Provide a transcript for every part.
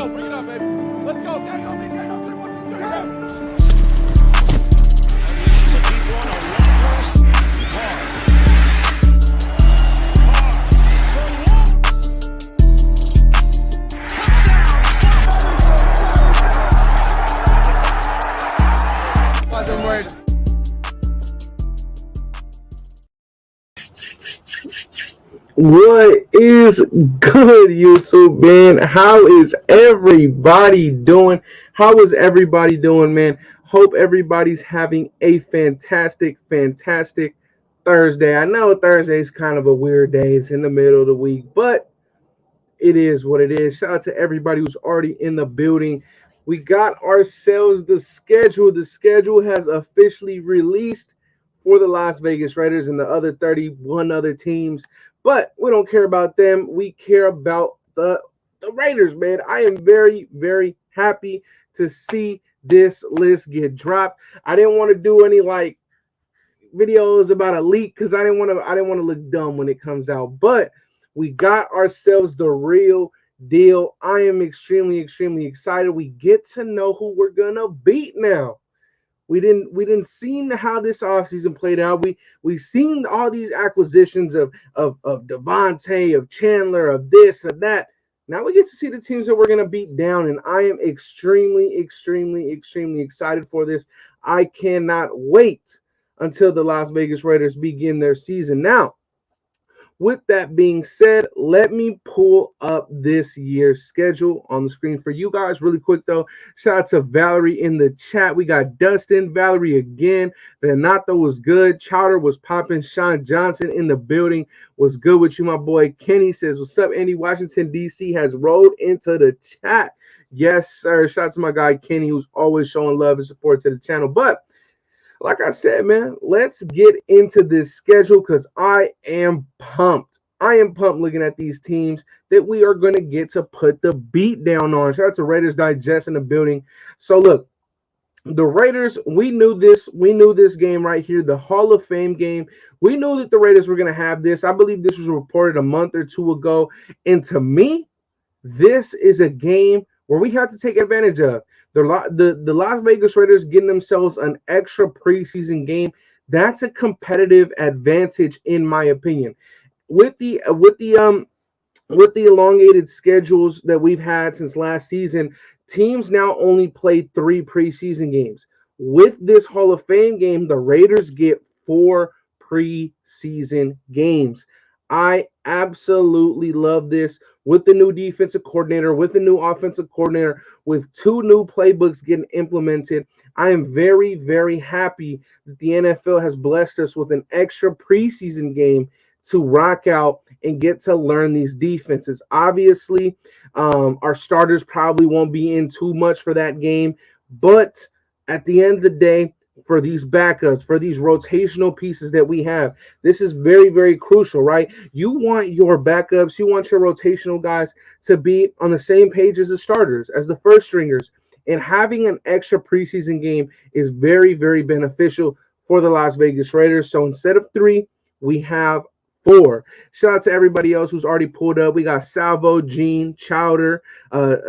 go. Bring it up, baby. Let's go. Daniel, What is good, YouTube, man? How is everybody doing? How is everybody doing, man? Hope everybody's having a fantastic Thursday. I know Thursday is kind of a weird day. It's in the middle of the week, but it is what it is. Shout out to everybody who's already in the building. We got ourselves the schedule. The schedule has officially released for the Las Vegas Raiders and the other 31 other teams. But we don't care about them. We care about the Raiders, man. I am very, very happy to see this list get dropped. I didn't want to do any videos about a leak because I didn't want to look dumb when it comes out. But we got ourselves the real deal. I am extremely excited. We get to know who we're gonna beat now. We didn't see how this offseason played out. We seen all these acquisitions of Devontae, of Chandler, of this, of that. Now we get to see the teams that we're gonna beat down, and I am extremely excited for this. I cannot wait until the Las Vegas Raiders begin their season. Now, with that being said, let me pull up this year's schedule on the screen for you guys really quick, though. Shout out to Valerie in the chat. We got Dustin, Valerie again. Renato was good. Chowder was popping. Sean Johnson in the building was good with you, my boy. Kenny says, what's up, Andy? Washington, D.C. has rolled into the chat. Yes, sir. Shout out to my guy, Kenny, who's always showing love and support to the channel. But like I said, man, let's get into this schedule because I am pumped. I am pumped looking at these teams that we are going to get to put the beat down on. Shout out to Raiders Digest in the building. So, look, the Raiders, we knew this game right here, the Hall of Fame game. We knew that the Raiders were going to have this. I believe this was reported a month or two ago. And to me, this is a game where we have to take advantage of. The Las Vegas Raiders getting themselves an extra preseason game. That's a competitive advantage, in my opinion. With the elongated schedules that we've had since last season, teams now only play 3 preseason games. With this Hall of Fame game, the Raiders get 4 preseason games. I absolutely love this. With the new defensive coordinator, with the new offensive coordinator, with 2 new playbooks getting implemented, I am very, very happy that the NFL has blessed us with an extra preseason game to rock out and get to learn these defenses. Obviously, our starters probably won't be in too much for that game, but at the end of the day, for these backups, for these rotational pieces that we have, this is very, very crucial, right? You want your backups, you want your rotational guys to be on the same page as the starters, as the first stringers. And having an extra preseason game is very, very beneficial for the Las Vegas Raiders. So instead of 3, we have 4. Shout out to everybody else who's already pulled up. We got Salvo, Gene, Chowder,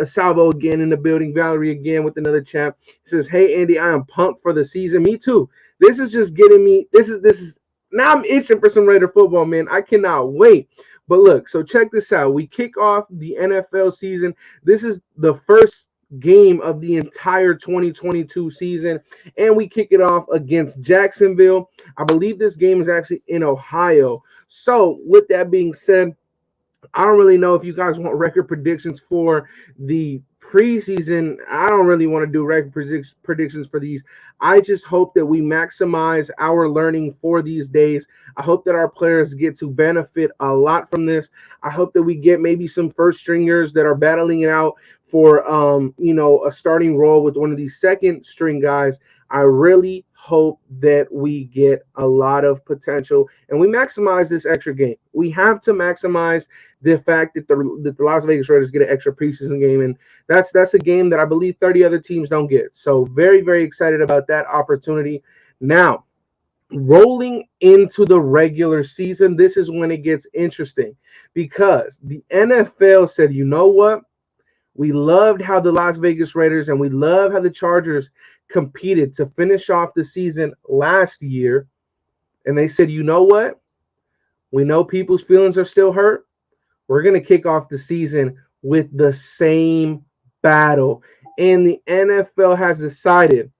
Salvo again in the building, Valerie again with another chat. He says, hey, Andy, I am pumped for the season. Me too. This is just getting me. This is now I'm itching for some Raider football, man. I cannot wait. But look, so check this out. We kick off the NFL season. This is the first game of the entire 2022 season, and we kick it off against Jacksonville. I believe this game is actually in Ohio. So with that being said, I don't really know if you guys want record predictions for the preseason. I don't really want to do record predictions for these. I just hope that we maximize our learning for these days. I hope that our players get to benefit a lot from this. I hope that we get maybe some first stringers that are battling it out for a starting role with one of these second string guys. I really hope that we get a lot of potential and we maximize this extra game. We have to maximize the fact that the Las Vegas Raiders get an extra preseason game, and that's a game that I believe 30 other teams don't get. So very, very excited about that opportunity. Now, rolling into the regular season, this is when it gets interesting because the NFL said, you know what? We loved how the Las Vegas Raiders and we love how the Chargers competed to finish off the season last year. And they said, you know what? We know people's feelings are still hurt. We're going to kick off the season with the same battle. And the NFL has decided,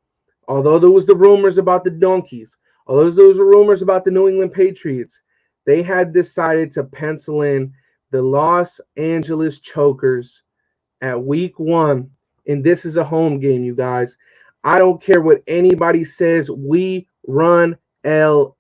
although there was the rumors about the Donkeys, although there was the rumors about the New England Patriots, they had decided to pencil in the Los Angeles Chokers at week 1. And this is a home game, you guys. I don't care what anybody says. We run LA.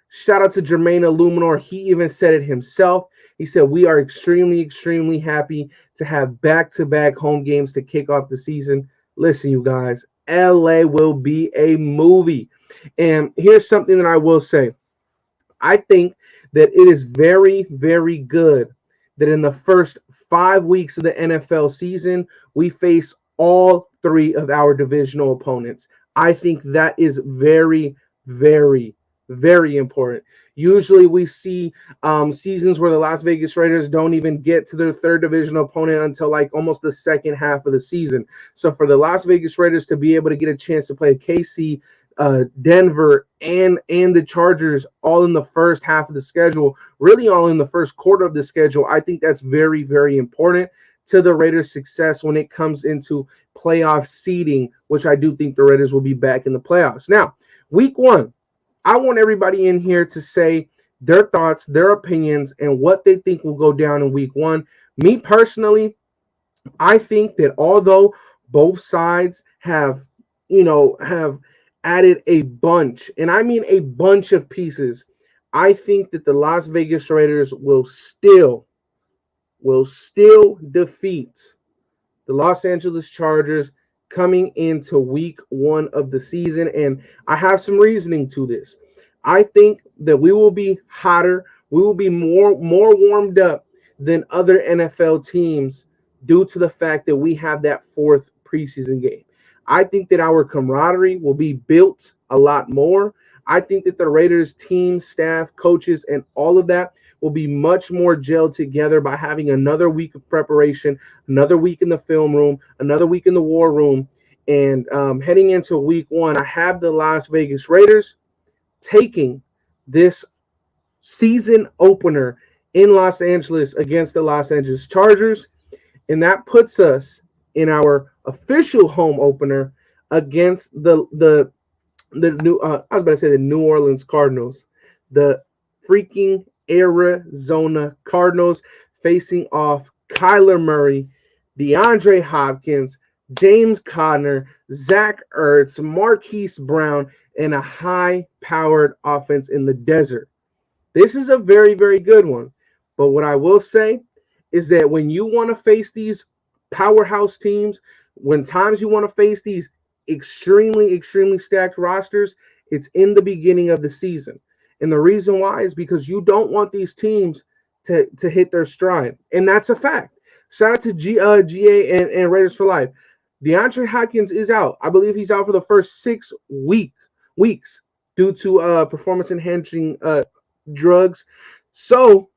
Shout out to Jermaine Illuminor. He even said it himself. He said, we are extremely, extremely happy to have back-to-back home games to kick off the season. Listen, you guys, LA will be a movie. And here's something that I will say. I think that it is very, very good that in the first 5 weeks of the NFL season, we face all 3 of our divisional opponents. I think that is very, very, very important. Usually we see seasons where the Las Vegas Raiders don't even get to their 3rd divisional opponent until like almost the second half of the season. So for the Las Vegas Raiders to be able to get a chance to play KC, Denver, and the Chargers all in the first half of the schedule, really all in the first quarter of the schedule, I think that's very, very important to the Raiders' success when it comes into playoff seeding, which I do think the Raiders will be back in the playoffs. Now, week 1, I want everybody in here to say their thoughts, their opinions, and what they think will go down in week 1. Me personally, I think that although both sides have added a bunch, and I mean a bunch of pieces, I think that the Las Vegas Raiders will still defeat the Los Angeles Chargers coming into week 1 of the season. And I have some reasoning to this. I think that we will be hotter. We will be more warmed up than other NFL teams due to the fact that we have that 4th preseason game. I think that our camaraderie will be built a lot more. I think that the Raiders team, staff, coaches, and all of that will be much more gelled together by having another week of preparation, another week in the film room, another week in the war room. And heading into week 1, I have the Las Vegas Raiders taking this season opener in Los Angeles against the Los Angeles Chargers. And that puts us in our official home opener against the New I was about to say the New Orleans Cardinals, the freaking Arizona Cardinals, facing off Kyler Murray, DeAndre Hopkins, James Conner, Zach Ertz, Marquise Brown, and a high-powered offense in the desert. This is a very, very good one. But what I will say is that when you want to face these powerhouse teams, when times you want to face these extremely, extremely stacked rosters, it's in the beginning of the season. And the reason why is because you don't want these teams to hit their stride. And that's a fact. Shout out to GA and Raiders for Life. DeAndre Hopkins is out. I believe he's out for the first 6 weeks due to performance-enhancing drugs. So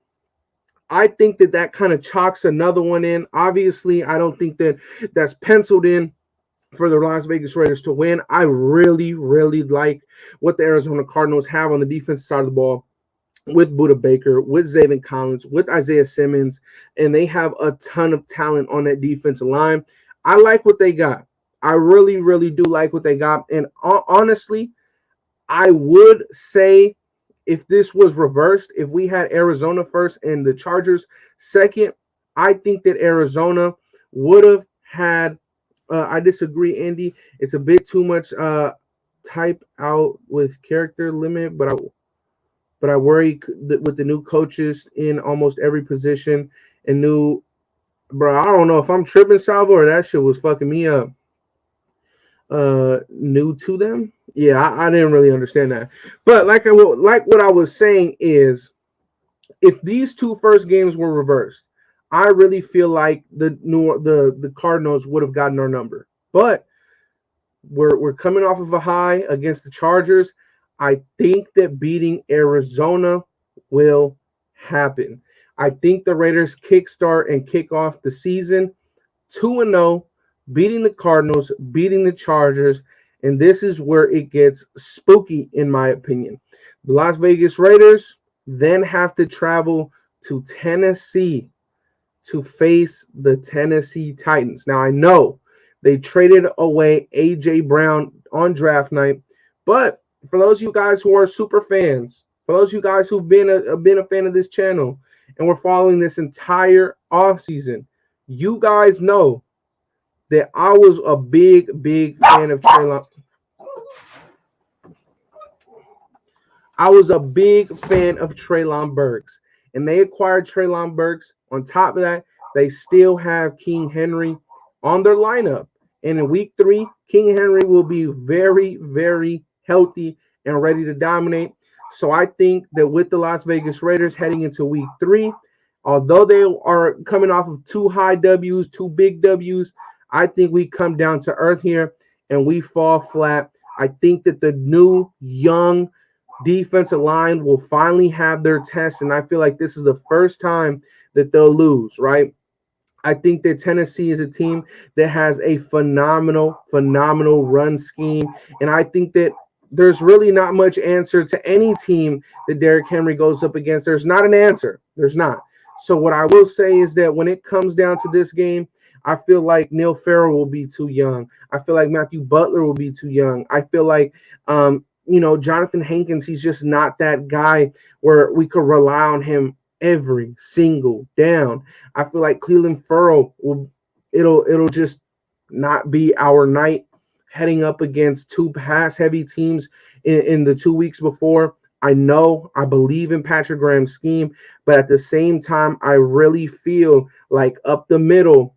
I think that kind of chalks another one in. Obviously, I don't think that's penciled in for the Las Vegas Raiders to win. I really, really like what the Arizona Cardinals have on the defensive side of the ball with Budda Baker, with Zaven Collins, with Isaiah Simmons, and they have a ton of talent on that defensive line. I like what they got. I really, really do like what they got. And honestly, I would say if this was reversed, if we had Arizona first and the Chargers second, I think that Arizona would have had I disagree, Andy. It's a bit too much type out with character limit, but I worry with the new coaches in almost every position and new, bro. I don't know if I'm tripping, Salvo, or that shit was fucking me up. New to them, yeah, I didn't really understand that. But like what I was saying is, if these 2 first games were reversed, I really feel like the Cardinals would have gotten our number. But we're coming off of a high against the Chargers. I think that beating Arizona will happen. I think the Raiders kickstart and kick off the season 2-0, beating the Cardinals, beating the Chargers, and this is where it gets spooky, in my opinion. The Las Vegas Raiders then have to travel to Tennessee to face the Tennessee Titans. Now, I know they traded away A.J. Brown on draft night, but for those of you guys who are super fans, for those of you guys who've been a fan of this channel and we're following this entire offseason, you guys know that I was a big fan of Treylon. I was a big fan of Treylon Burks, and they acquired Treylon Burks. On top of that, they still have King Henry on their lineup. And in week 3, King Henry will be very healthy and ready to dominate. So I think that with the Las Vegas Raiders heading into week 3, although they are coming off of 2 high W's, 2 big W's, I think we come down to earth here and we fall flat. I think that the new young defensive line will finally have their test, and I feel like this is the first time that they'll lose, right? I think that Tennessee is a team that has a phenomenal run scheme, and I think that there's really not much answer to any team that Derrick Henry goes up against. There's not an answer. There's not. So what I will say is that when it comes down to this game, I feel like Neil Farrell will be too young. I feel like Matthew Butler will be too young. I feel like Jonathan Hankins, he's just not that guy where we could rely on him every single down. I feel like Cleveland Farrell it'll just not be our night heading up against 2 pass-heavy teams in the 2 weeks before. I believe in Patrick Graham's scheme, but at the same time, I really feel like up the middle,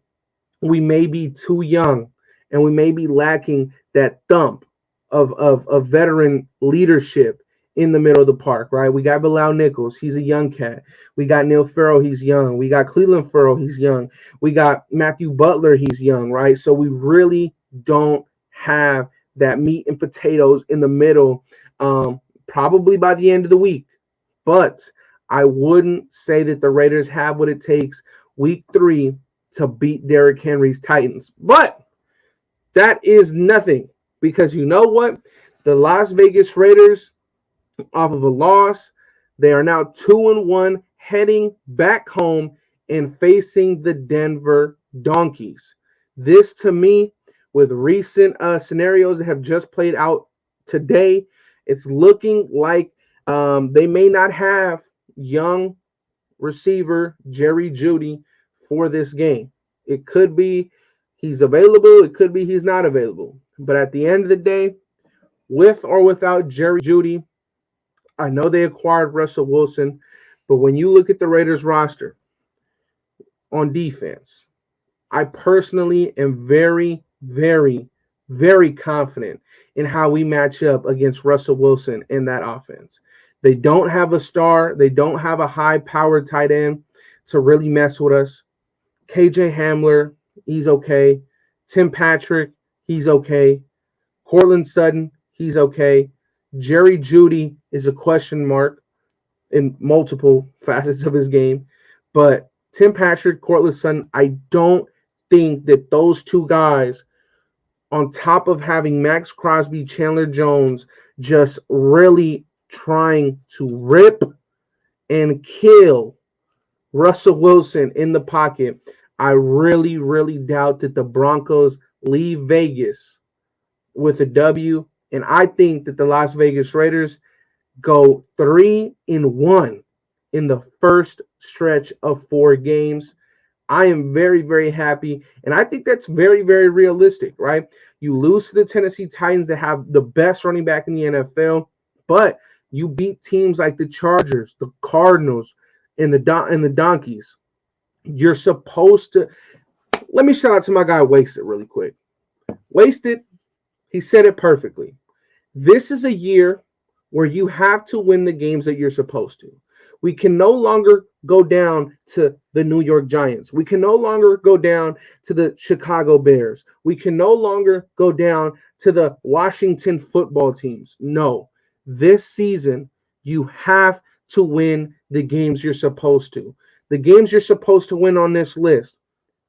we may be too young and we may be lacking that thump of veteran leadership in the middle of the park, right? We got Bilal Nichols. He's a young cat. We got Neil Farrell. He's young. We got Cleveland Farrell. He's young. We got Matthew Butler. He's young, right? So we really don't have that meat and potatoes in the middle, probably by the end of the week. But I wouldn't say that the Raiders have what it takes week 3 to beat Derrick Henry's Titans. But that is nothing, because you know what? The Las Vegas Raiders, off of a loss, they are now 2-1, heading back home and facing the Denver Donkeys. This, to me, with recent scenarios that have just played out today, it's looking like they may not have young receiver Jerry Jeudy for this game. It could be he's available. It could be he's not available. But at the end of the day, with or without Jerry Jeudy, I know they acquired Russell Wilson, but when you look at the Raiders roster on defense, I personally am very confident in how we match up against Russell Wilson in that offense. They don't have a star. They don't have a high-powered tight end to really mess with us. KJ Hamler, he's okay. Tim Patrick, he's okay. Cortland Sutton, he's okay. Jerry Jeudy is a question mark in multiple facets of his game. But Tim Patrick, Cortland Sutton, I don't think that those 2 guys, on top of having Max Crosby, Chandler Jones, just really trying to rip and kill Russell Wilson in the pocket, I really doubt that the Broncos leave Vegas with a W. And I think that the Las Vegas Raiders go 3-1 in the first stretch of 4 games. I am very happy, and I think that's very realistic, right? You lose to the Tennessee Titans that have the best running back in the NFL, but you beat teams like the Chargers, the Cardinals, and the Donkeys. You're supposed to. Let me shout out to my guy Wasted really quick. Wasted, he said it perfectly. This is a year where you have to win the games that you're supposed to. We can no longer go down to the New York Giants. We can no longer go down to the Chicago Bears. We can no longer go down to the Washington football teams. No, this season, you have to win the games you're supposed to. The games you're supposed to win on this list: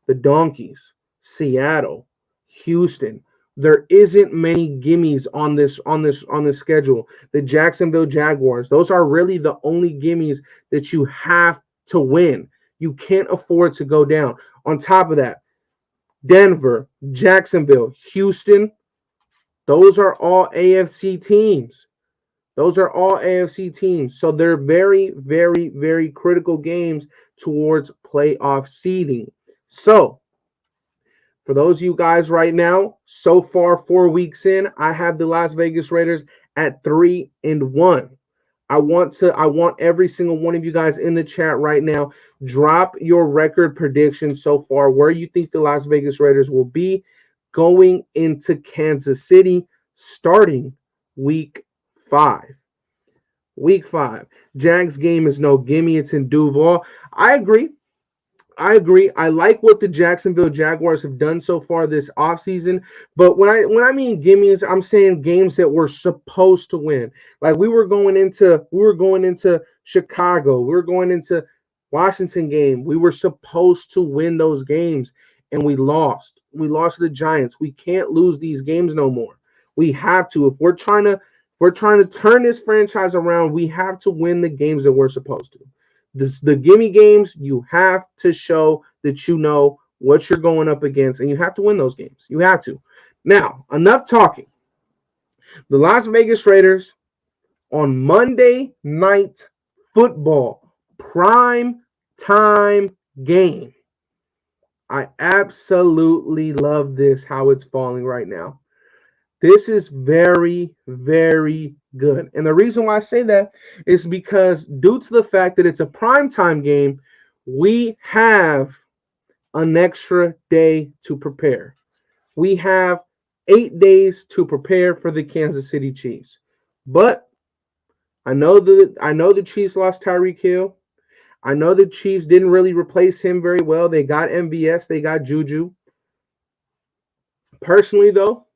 the Donkeys, Seattle, Houston. There isn't many gimmies on this schedule. The Jacksonville Jaguars. Those are really the only gimmies that you have to win. You can't afford to go down. On top of that, Denver, Jacksonville, Houston. Those are all AFC teams. Those are all AFC teams. So they're very, very, very critical games towards playoff seeding. So for those of you guys right now, so far 4 weeks in, I have the Las Vegas Raiders at 3-1. I want every single one of you guys in the chat right now. Drop your record prediction so far, where you think the Las Vegas Raiders will be going into Kansas City starting week 5. Week 5. Jags game is no gimme. It's in Duval. I agree. I like what the Jacksonville Jaguars have done so far this offseason. But when I mean gimmies, I'm saying games that we're supposed to win. Like we were going into Chicago. We were going into Washington game. We were supposed to win those games, and we lost. We lost to the Giants. We can't lose these games no more. We have to. If we're trying to turn this franchise around, we have to win the games that we're supposed to. The gimme games, you have to show that you know what you're going up against, and you have to win those games. You have to. Now, enough talking. The Las Vegas Raiders on Monday Night Football, prime time game. I absolutely love this, how it's falling right now. This is very, very good. And the reason why I say that is because due to the fact that it's a primetime game, we have an extra day to prepare. We have 8 days to prepare for the Kansas City Chiefs. But I know the Chiefs lost Tyreek Hill. I know the Chiefs didn't really replace him very well. They got MVS, they got Juju. Personally, though,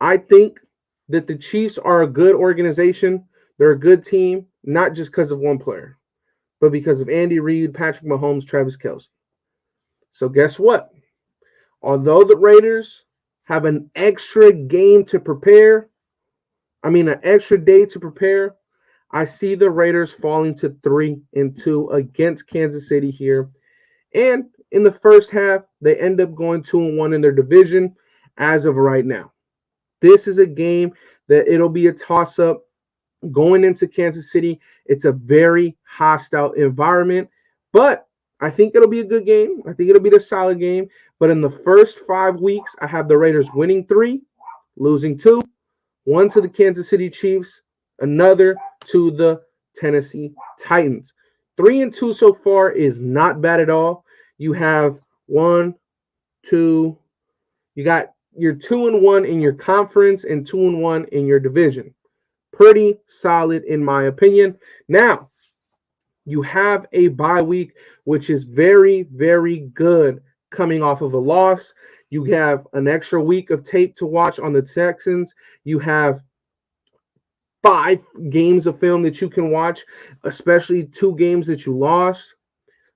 I think that the Chiefs are a good organization. They're a good team, not just because of one player, but because of Andy Reid, Patrick Mahomes, Travis Kelce. So guess what? Although the Raiders have an extra game to prepare, an extra day to prepare, I see the Raiders falling to 3-2 against Kansas City here. And in the first half, they end up going 2-1 in their division as of right now. This is a game that it'll be a toss-up going into Kansas City. It's a very hostile environment, but I think it'll be a good game. I think it'll be a solid game. But in the first 5 weeks, I have the Raiders winning 3, losing 2, 1 to the Kansas City Chiefs, another to the Tennessee Titans. 3-2 so far is not bad at all. You have 1, 2, you got you're 2-1 in your conference and 2-1 in your division. Pretty solid in my opinion. Now, you have a bye week, which is very, very good coming off of a loss. You have an extra week of tape to watch on the Texans. You have 5 games of film that you can watch, especially 2 games that you lost.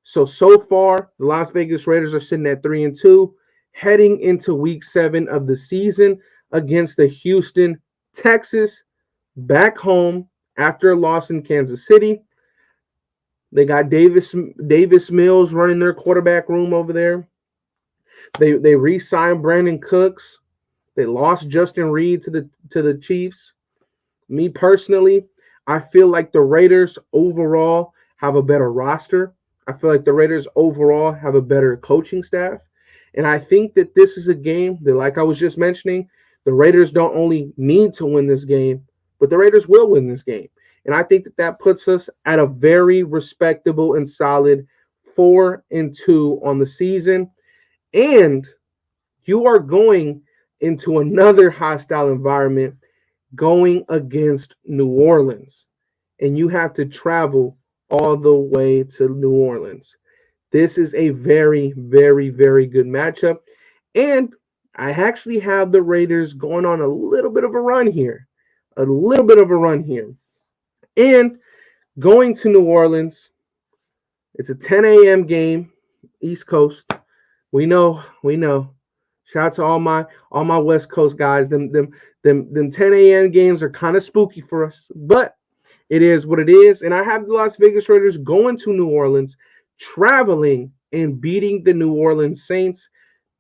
So far, the Las Vegas Raiders are sitting at 3-2. Heading into week 7 of the season against the Houston Texans, back home after a loss in Kansas City. They got Davis Mills running their quarterback room over there. They re-signed Brandon Cooks. They lost Justin Reed to the Chiefs. Me personally, I feel like the Raiders overall have a better roster. I feel like the Raiders overall have a better coaching staff. And I think that this is a game that, like I was just mentioning, the Raiders don't only need to win this game, but the Raiders will win this game. And I think that puts us at a very respectable and solid 4-2 on the season. And you are going into another hostile environment, going against New Orleans. And you have to travel all the way to New Orleans. This is a very, very, very good matchup. And I actually have the Raiders going on a little bit of a run here. And going to New Orleans, it's a 10 a.m. game, East Coast. We know, we know. Shout out to all my West Coast guys. Them 10 a.m. games are kind of spooky for us, but it is what it is. And I have the Las Vegas Raiders going to New Orleans, traveling and beating the New Orleans Saints.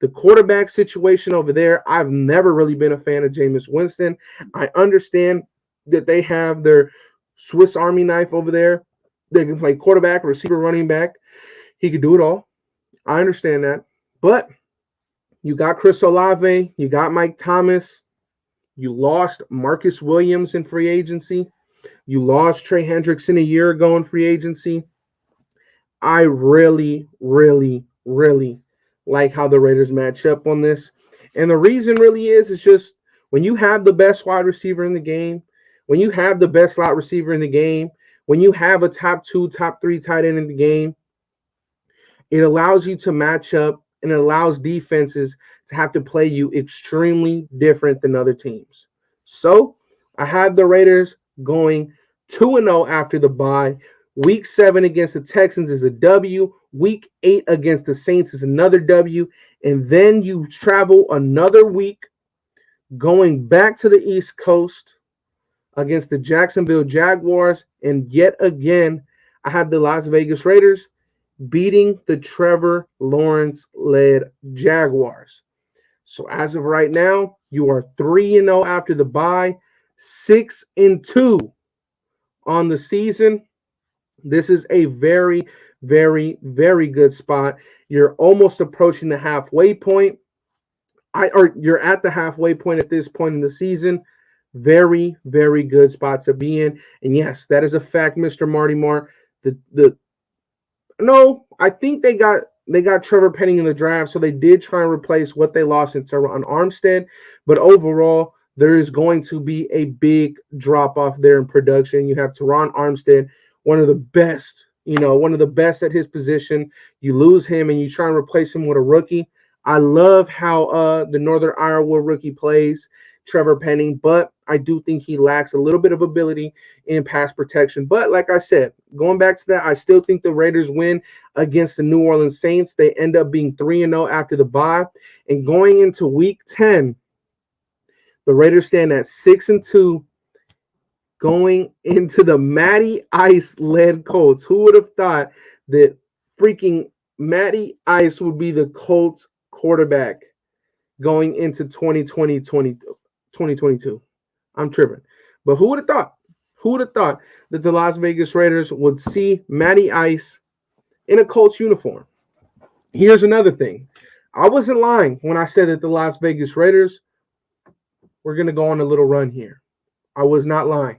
The quarterback situation over there, I've never really been a fan of Jameis Winston. I understand that they have their Swiss Army knife over there. They can play quarterback, receiver, running back. He could do it all. I understand that. But you got Chris Olave, you got Mike Thomas, you lost Marcus Williams in free agency, you lost Trey Hendrickson a year ago in free agency. I really, really, really like how the Raiders match up on this. And the reason really is just when you have the best wide receiver in the game, when you have the best slot receiver in the game, when you have a top 2, top 3 tight end in the game, it allows you to match up and it allows defenses to have to play you extremely different than other teams. So I have the Raiders going 2-0 after the bye. Week 7 against the Texans is a W. Week 8 against the Saints is another W. And then you travel another week going back to the East Coast against the Jacksonville Jaguars. And yet again, I have the Las Vegas Raiders beating the Trevor Lawrence-led Jaguars. So as of right now, you are 3-0 after the bye, 6-2 on the season. This is a very, very, very good spot. You're almost approaching the halfway point. You're at the halfway point at this point in the season. Very, very good spot to be in. And yes, that is a fact, Mr. Marty Marr. No, I think they got Trevor Penning in the draft, so they did try and replace what they lost in Teron Armstead. But overall, there is going to be a big drop off there in production. You have Teron Armstead, one of the best at his position. You lose him and you try and replace him with a rookie. I love how the Northern Iowa rookie plays, Trevor Penning, but I do think he lacks a little bit of ability in pass protection. But like I said, going back to that, I still think the Raiders win against the New Orleans Saints. They end up being 3-0 after the bye. And going into Week 10, the Raiders stand at 6-2 going into the Matty Ice-led Colts. Who would have thought that freaking Matty Ice would be the Colts quarterback going into 2022? I'm tripping. But who would have thought? Who would have thought that the Las Vegas Raiders would see Matty Ice in a Colts uniform? Here's another thing. I wasn't lying when I said that the Las Vegas Raiders were going to go on a little run here. I was not lying.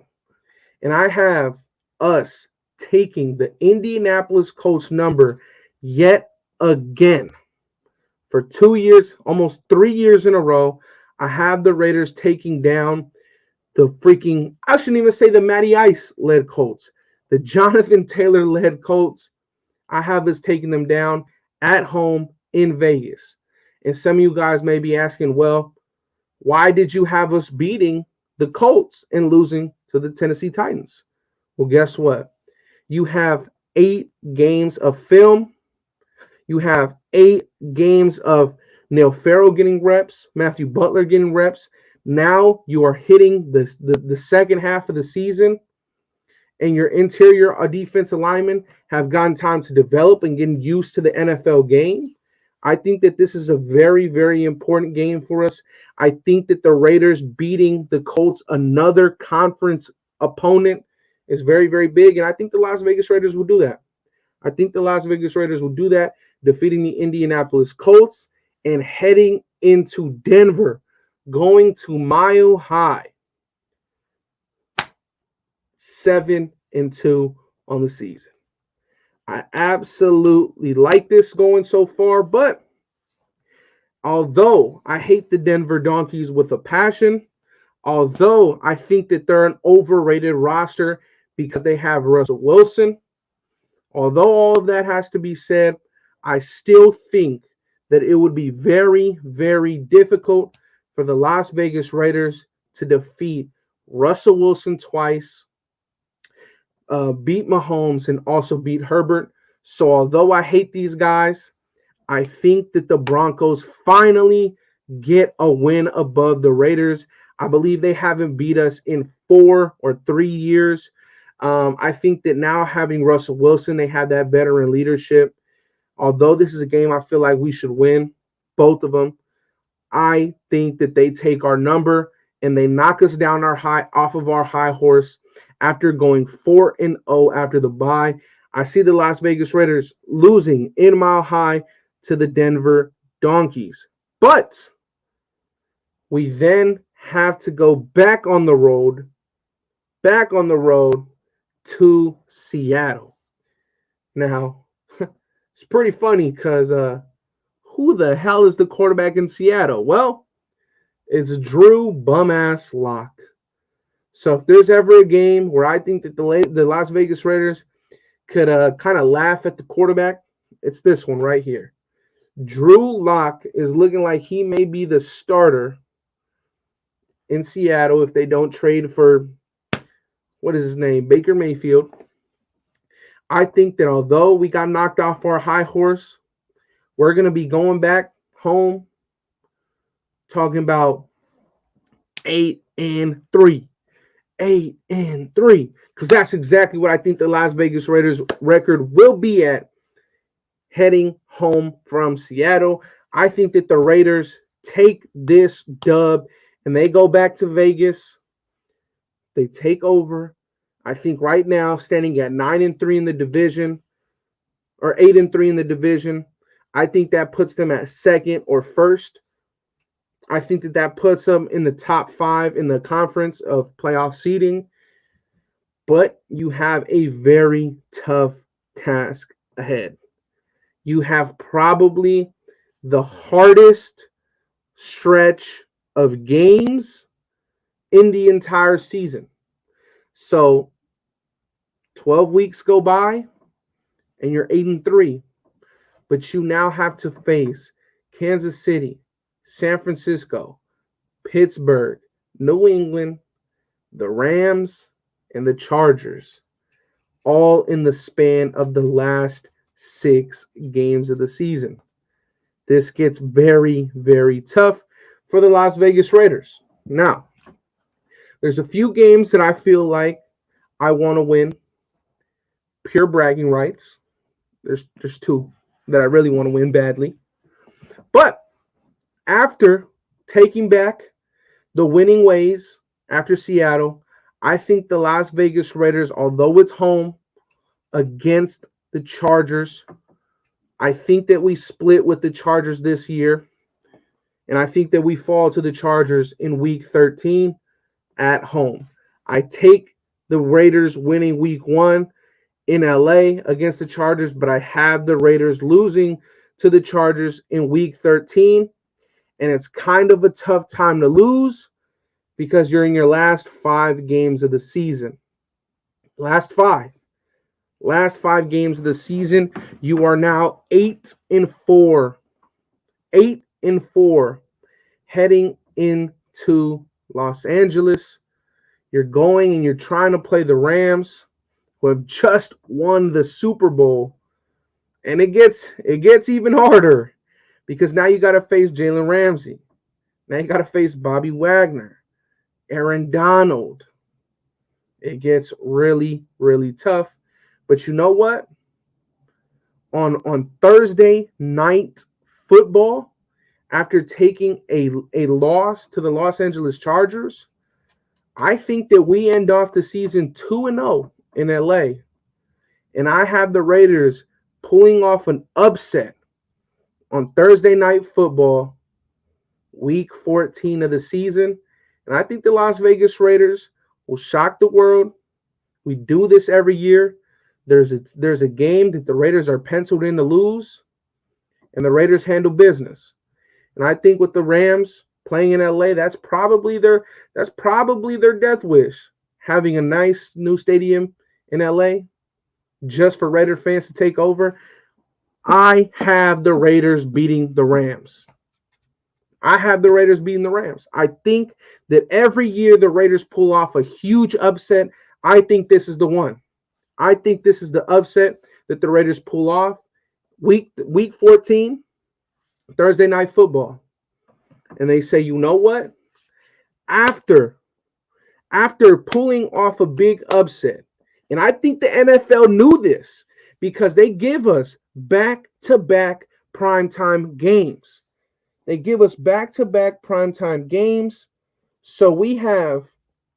And I have us taking the Indianapolis Colts number yet again. For 2 years, almost 3 years in a row, I have the Raiders taking down the freaking, I shouldn't even say the Matty Ice-led Colts, the Jonathan Taylor-led Colts. I have us taking them down at home in Vegas. And some of you guys may be asking, well, why did you have us beating the Colts and losing to the Tennessee Titans? Well, guess what? You have 8 games of film. You have 8 games of Neil Farrell getting reps, Matthew Butler getting reps. Now you are hitting the second half of the season, and your interior defensive linemen have gotten time to develop and get used to the NFL game. I think that this is a very, very important game for us. I think that the Raiders beating the Colts, another conference opponent, is very, very big, and I think the Las Vegas Raiders will do that. I think the Las Vegas Raiders will do that, defeating the Indianapolis Colts and heading into Denver, going to Mile High, 7-2 on the season. I absolutely like this going so far, but although I hate the Denver Donkeys with a passion, although I think that they're an overrated roster because they have Russell Wilson, although all of that has to be said, I still think that it would be very, very difficult for the Las Vegas Raiders to defeat Russell Wilson twice, beat Mahomes, and also beat Herbert. So although I hate these guys, I think that the Broncos finally get a win above the Raiders. I believe they haven't beat us in 4 or 3 years. I think that now having Russell Wilson, they have that veteran leadership. Although this is a game I feel like we should win, both of them, I think that they take our number and they knock us down off of our high horse after going 4-0 after the bye. I see the Las Vegas Raiders losing in Mile High to the Denver Donkeys. But we then have to go back on the road to Seattle. Now, it's pretty funny because who the hell is the quarterback in Seattle? Well, it's Drew Bum-Ass Lock. So if there's ever a game where I think that the Las Vegas Raiders could kind of laugh at the quarterback, it's this one right here. Drew Lock is looking like he may be the starter in Seattle if they don't trade for, what is his name, Baker Mayfield. I think that although we got knocked off our high horse, we're going to be going back home talking about 8-3. 8-3. Because that's exactly what I think the Las Vegas Raiders record will be at heading home from Seattle. I think that the Raiders take this dub and they go back to Vegas. They take over. I think right now, standing at 9-3 in the division, or 8-3 in the division, I think that puts them at second or first. I think that puts them in the top 5 in the conference of playoff seeding. But you have a very tough task ahead. You have probably the hardest stretch of games in the entire season. So 12 weeks go by and you're 8-3. But you now have to face Kansas City, San Francisco, Pittsburgh, New England, the Rams, and the Chargers, all in the span of the last 6 games of the season. This gets very, very tough for the Las Vegas Raiders. Now, there's a few games that I feel like I want to win. Pure bragging rights. There's 2 that I really want to win badly. But after taking back the winning ways after Seattle, I think the Las Vegas Raiders, although it's home against the Chargers, I think that we split with the Chargers this year. And I think that we fall to the Chargers in week 13 at home. I take the Raiders winning week 1 in LA against the Chargers, but I have the Raiders losing to the Chargers in week 13. And it's kind of a tough time to lose because you're in your last 5 games of the season. Last 5 games of the season, you are now 8-4. 8-4 heading into Los Angeles. You're going and you're trying to play the Rams, who have just won the Super Bowl. And it gets even harder because now you got to face Jalen Ramsey. Now you got to face Bobby Wagner, Aaron Donald. It gets really, really tough. But you know what? On Thursday night football, after taking a loss to the Los Angeles Chargers, I think that we end off the season 2-0 in LA. And I have the Raiders pulling off an upset on Thursday night football, week 14 of the season. And I think the Las Vegas Raiders will shock the world. We do this every year. There's a game that the Raiders are penciled in to lose, and the Raiders handle business. And I think with the Rams playing in LA, that's probably their death wish, having a nice new stadium in LA just for Raider fans to take over. I have the Raiders beating the Rams. I think that every year the Raiders pull off a huge upset. I think this is the one. I think this is the upset that the Raiders pull off. Week 14, Thursday Night Football, and they say, you know what? After pulling off a big upset, and I think the NFL knew this because they give us back-to-back primetime games. They give us back-to-back primetime games. So we have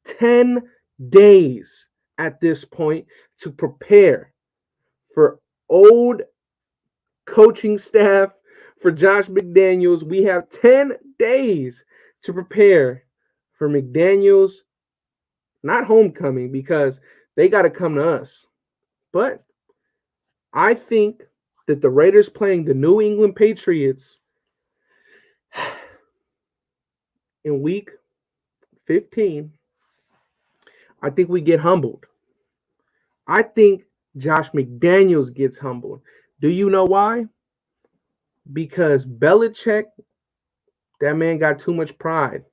10 days at this point to prepare for old coaching staff, for Josh McDaniels. We have 10 days to prepare for McDaniels, not homecoming, because they got to come to us. But I think that the Raiders playing the New England Patriots in week 15, I think we get humbled. I think Josh McDaniels gets humbled. Do you know why? Because Belichick, that man got too much pride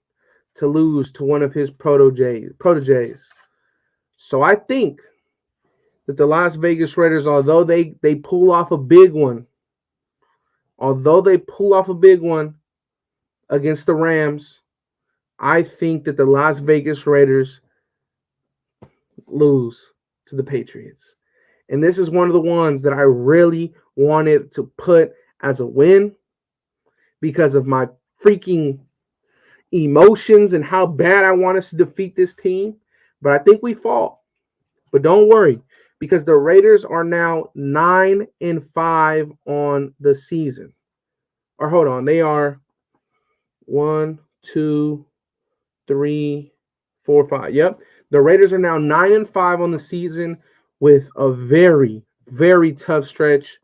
to lose to one of his proteges. So I think that the Las Vegas Raiders, although they pull off a big one, against the Rams, I think that the Las Vegas Raiders lose to the Patriots. And this is one of the ones that I really wanted to put as a win because of my freaking emotions and how bad I want us to defeat this team. But I think we fall. But don't worry, because the Raiders are now 9-5 on the season. Or hold on, they are 1, 2, 3, 4, 5. Yep. The Raiders are now 9-5 on the season with a very, very tough stretch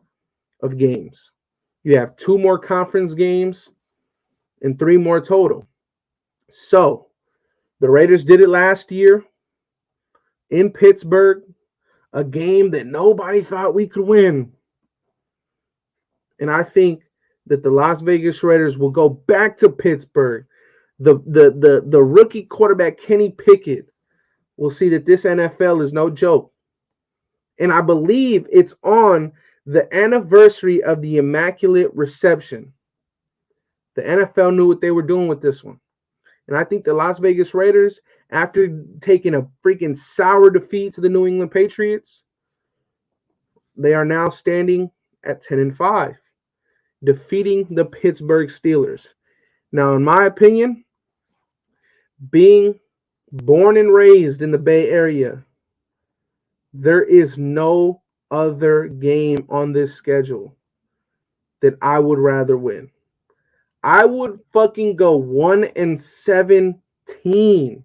of games. You have 2 more conference games and 3 more total. So the Raiders did it last year in Pittsburgh, a game that nobody thought we could win. And I think that the Las Vegas Raiders will go back to Pittsburgh. The rookie quarterback Kenny Pickett will see that this NFL is no joke. And I believe it's on the anniversary of the Immaculate Reception. The NFL knew what they were doing with this one. And I think the Las Vegas Raiders, after taking a freaking sour defeat to the New England Patriots, they are now standing at 10-5, defeating the Pittsburgh Steelers. Now, in my opinion, being born and raised in the Bay Area, there is no other game on this schedule that I would rather win. I would fucking go 1-17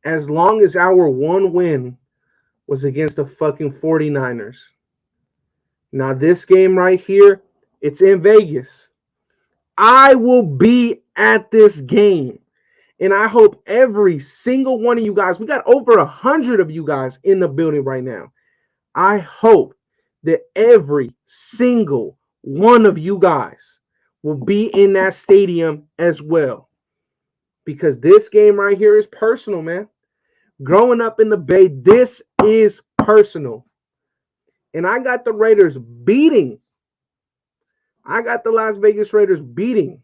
as long as our one win was against the fucking 49ers. Now, this game right here, it's in Vegas. I will be at this game. And I hope every single one of you guys, we got over 100 of you guys in the building right now. I hope that every single one of you guys will be in that stadium as well. Because this game right here is personal, man. Growing up in the Bay, this is personal. And I got the Raiders beating. I got the Las Vegas Raiders beating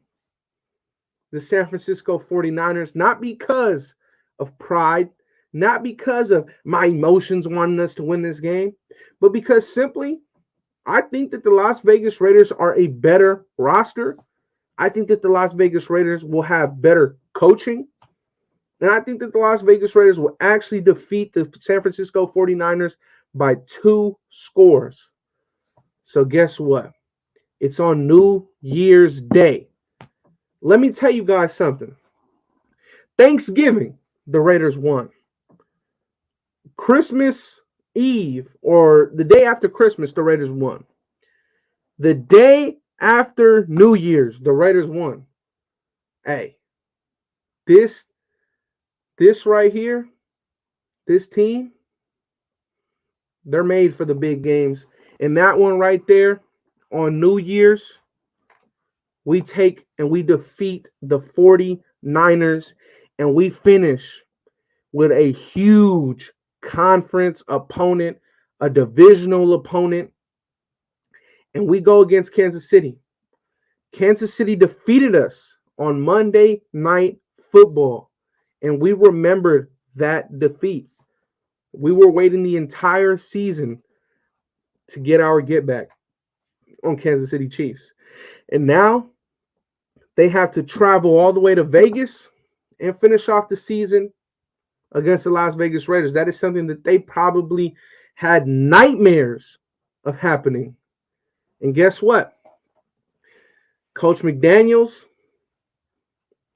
the San Francisco 49ers, not because of pride, not because of my emotions wanting us to win this game, but because simply I think that the Las Vegas Raiders are a better roster. I think that the Las Vegas Raiders will have better coaching. And I think that the Las Vegas Raiders will actually defeat the San Francisco 49ers by 2 scores. So guess what? It's on New Year's Day. Let me tell you guys something. Thanksgiving, the Raiders won. Christmas Eve, or the day after Christmas, the Raiders won. The day after New Year's, the Raiders won. Hey, this right here, this team, they're made for the big games. And that one right there on New Year's, we take and we defeat the 49ers, and we finish with a huge conference opponent, a divisional opponent, and we go against Kansas City. Kansas City defeated us on Monday Night Football, and we remembered that defeat. We were waiting the entire season to get our get back on Kansas City Chiefs. And now they have to travel all the way to Vegas and finish off the season against the Las Vegas Raiders. That is something that they probably had nightmares of happening. And guess what? Coach McDaniels,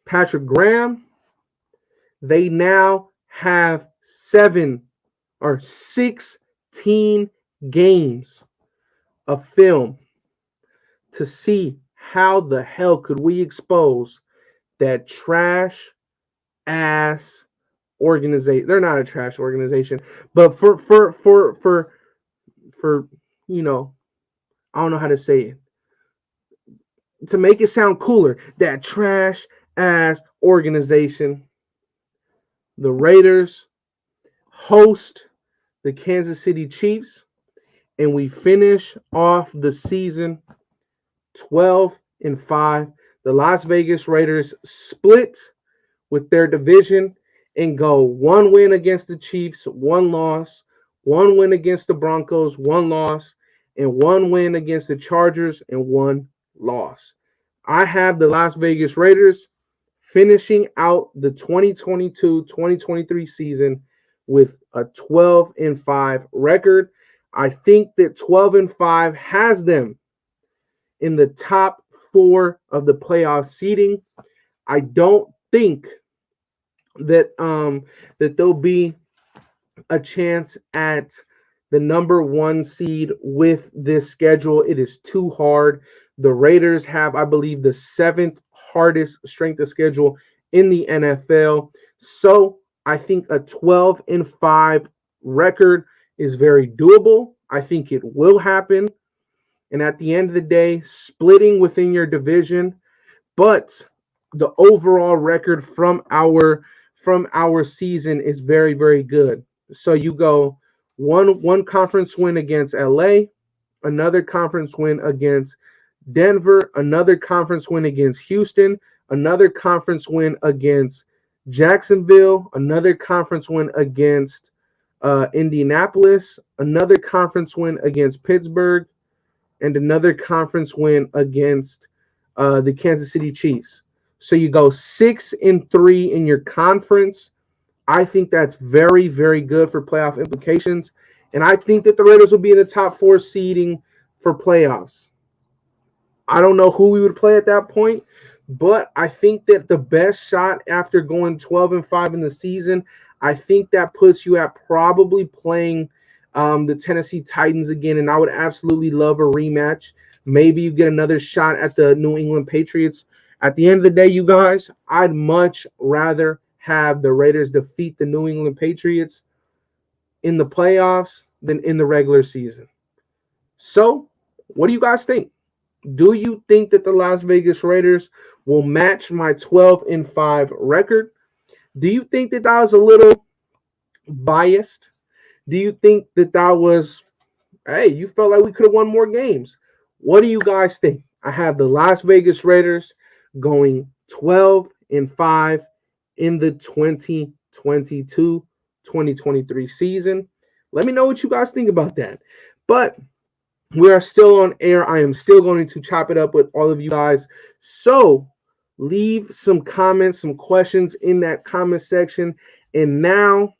Patrick Graham, they now have 16 games of film to see how the hell could we expose that trash ass organization. They're not a trash organization, but for you know, I don't know how to say it. To make it sound cooler, that trash ass organization. The Raiders host the Kansas City Chiefs, and we finish off the season 12-5. The Las Vegas Raiders split with their division and go one win against the Chiefs, one loss, one win against the Broncos, one loss, and one win against the Chargers and one loss. I have the Las Vegas Raiders finishing out the 2022-2023 season with a 12-5 record. I think that 12-5 has them in the top 4 of the playoff seeding. I don't think that there'll be a chance at the number 1 seed with this schedule. It is too hard. The Raiders have, I believe, the 7th hardest strength of schedule in the NFL. So I think a 12-5 record is very doable. I think it will happen. And at the end of the day, splitting within your division, but the overall record from our season is very, very good. So you go one conference win against LA, another conference win against Denver, another conference win against Houston, another conference win against Jacksonville, another conference win against Indianapolis, another conference win against Pittsburgh, and another conference win against the Kansas City Chiefs. So you go 6-3 in your conference. I think that's very, very good for playoff implications. And I think that the Raiders will be in the top 4 seeding for playoffs. I don't know who we would play at that point, but I think that the best shot after going 12-5 in the season, I think that puts you at probably playing the Tennessee Titans again, and I would absolutely love a rematch. Maybe you get another shot at the New England Patriots. At the end of the day, you guys, I'd much rather have the Raiders defeat the New England Patriots in the playoffs than in the regular season. So, what do you guys think? Do you think that the Las Vegas Raiders will match my 12-5 record? Do you think that was a little biased? Do you think that was, hey, you felt like we could have won more games? What do you guys think? I have the Las Vegas Raiders going 12-5 in the 2022-2023 season. Let me know what you guys think about that. But we are still on air. I am still going to chop it up with all of you guys. So leave some comments, some questions in that comment section. And now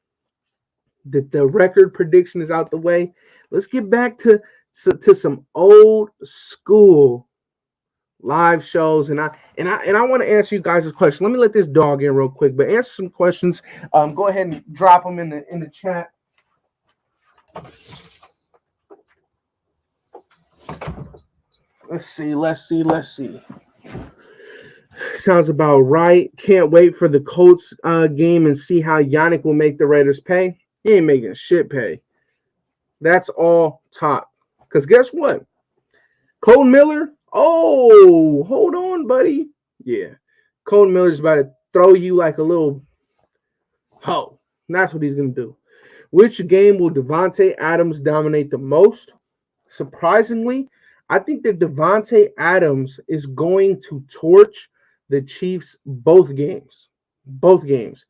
that the record prediction is out the way, let's get back to some old school live shows. And I want to answer you guys' this question. Let me let this dog in real quick, but answer some questions. Go ahead and drop them in the chat. Let's see. Sounds about right. Can't wait for the Colts game and see how Yannick will make the Raiders pay. He ain't making shit pay. That's all talk. Because guess what? Colton Miller. Oh, hold on, buddy. Yeah. Colton Miller's about to throw you like a little hoe. That's what he's going to do. Which game will Devontae Adams dominate the most? Surprisingly, I think that Devontae Adams is going to torch the Chiefs both games. Both games.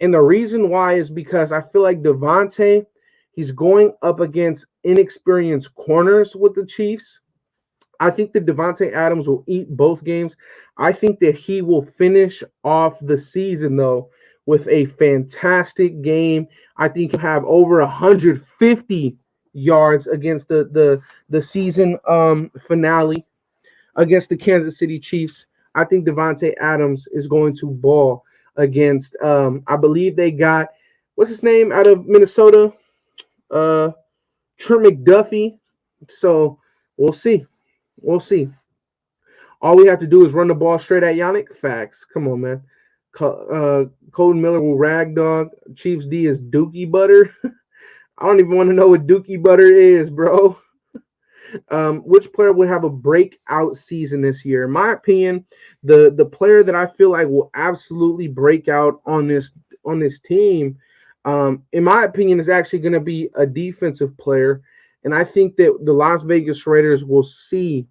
And the reason why is because I feel like Devontae, he's going up against inexperienced corners with the Chiefs. I think that Devontae Adams will eat both games. I think that he will finish off the season, though, with a fantastic game. I think he'll have over 150 yards against the season finale against the Kansas City Chiefs. I think Devontae Adams is going to ball against I believe they got what's his name out of Minnesota? Uh Trent McDuffie. So we'll see. We'll see. All we have to do is run the ball straight at Yannick. Facts. Come on, man. Colton Miller will ragdog. Chiefs D is Dookie Butter. I don't even want to know what Dookie Butter is, bro. Which player will have a breakout season this year? In my opinion, the player that I feel like will absolutely break out on this team, in my opinion, is actually going to be a defensive player, and I think that the Las Vegas Raiders will see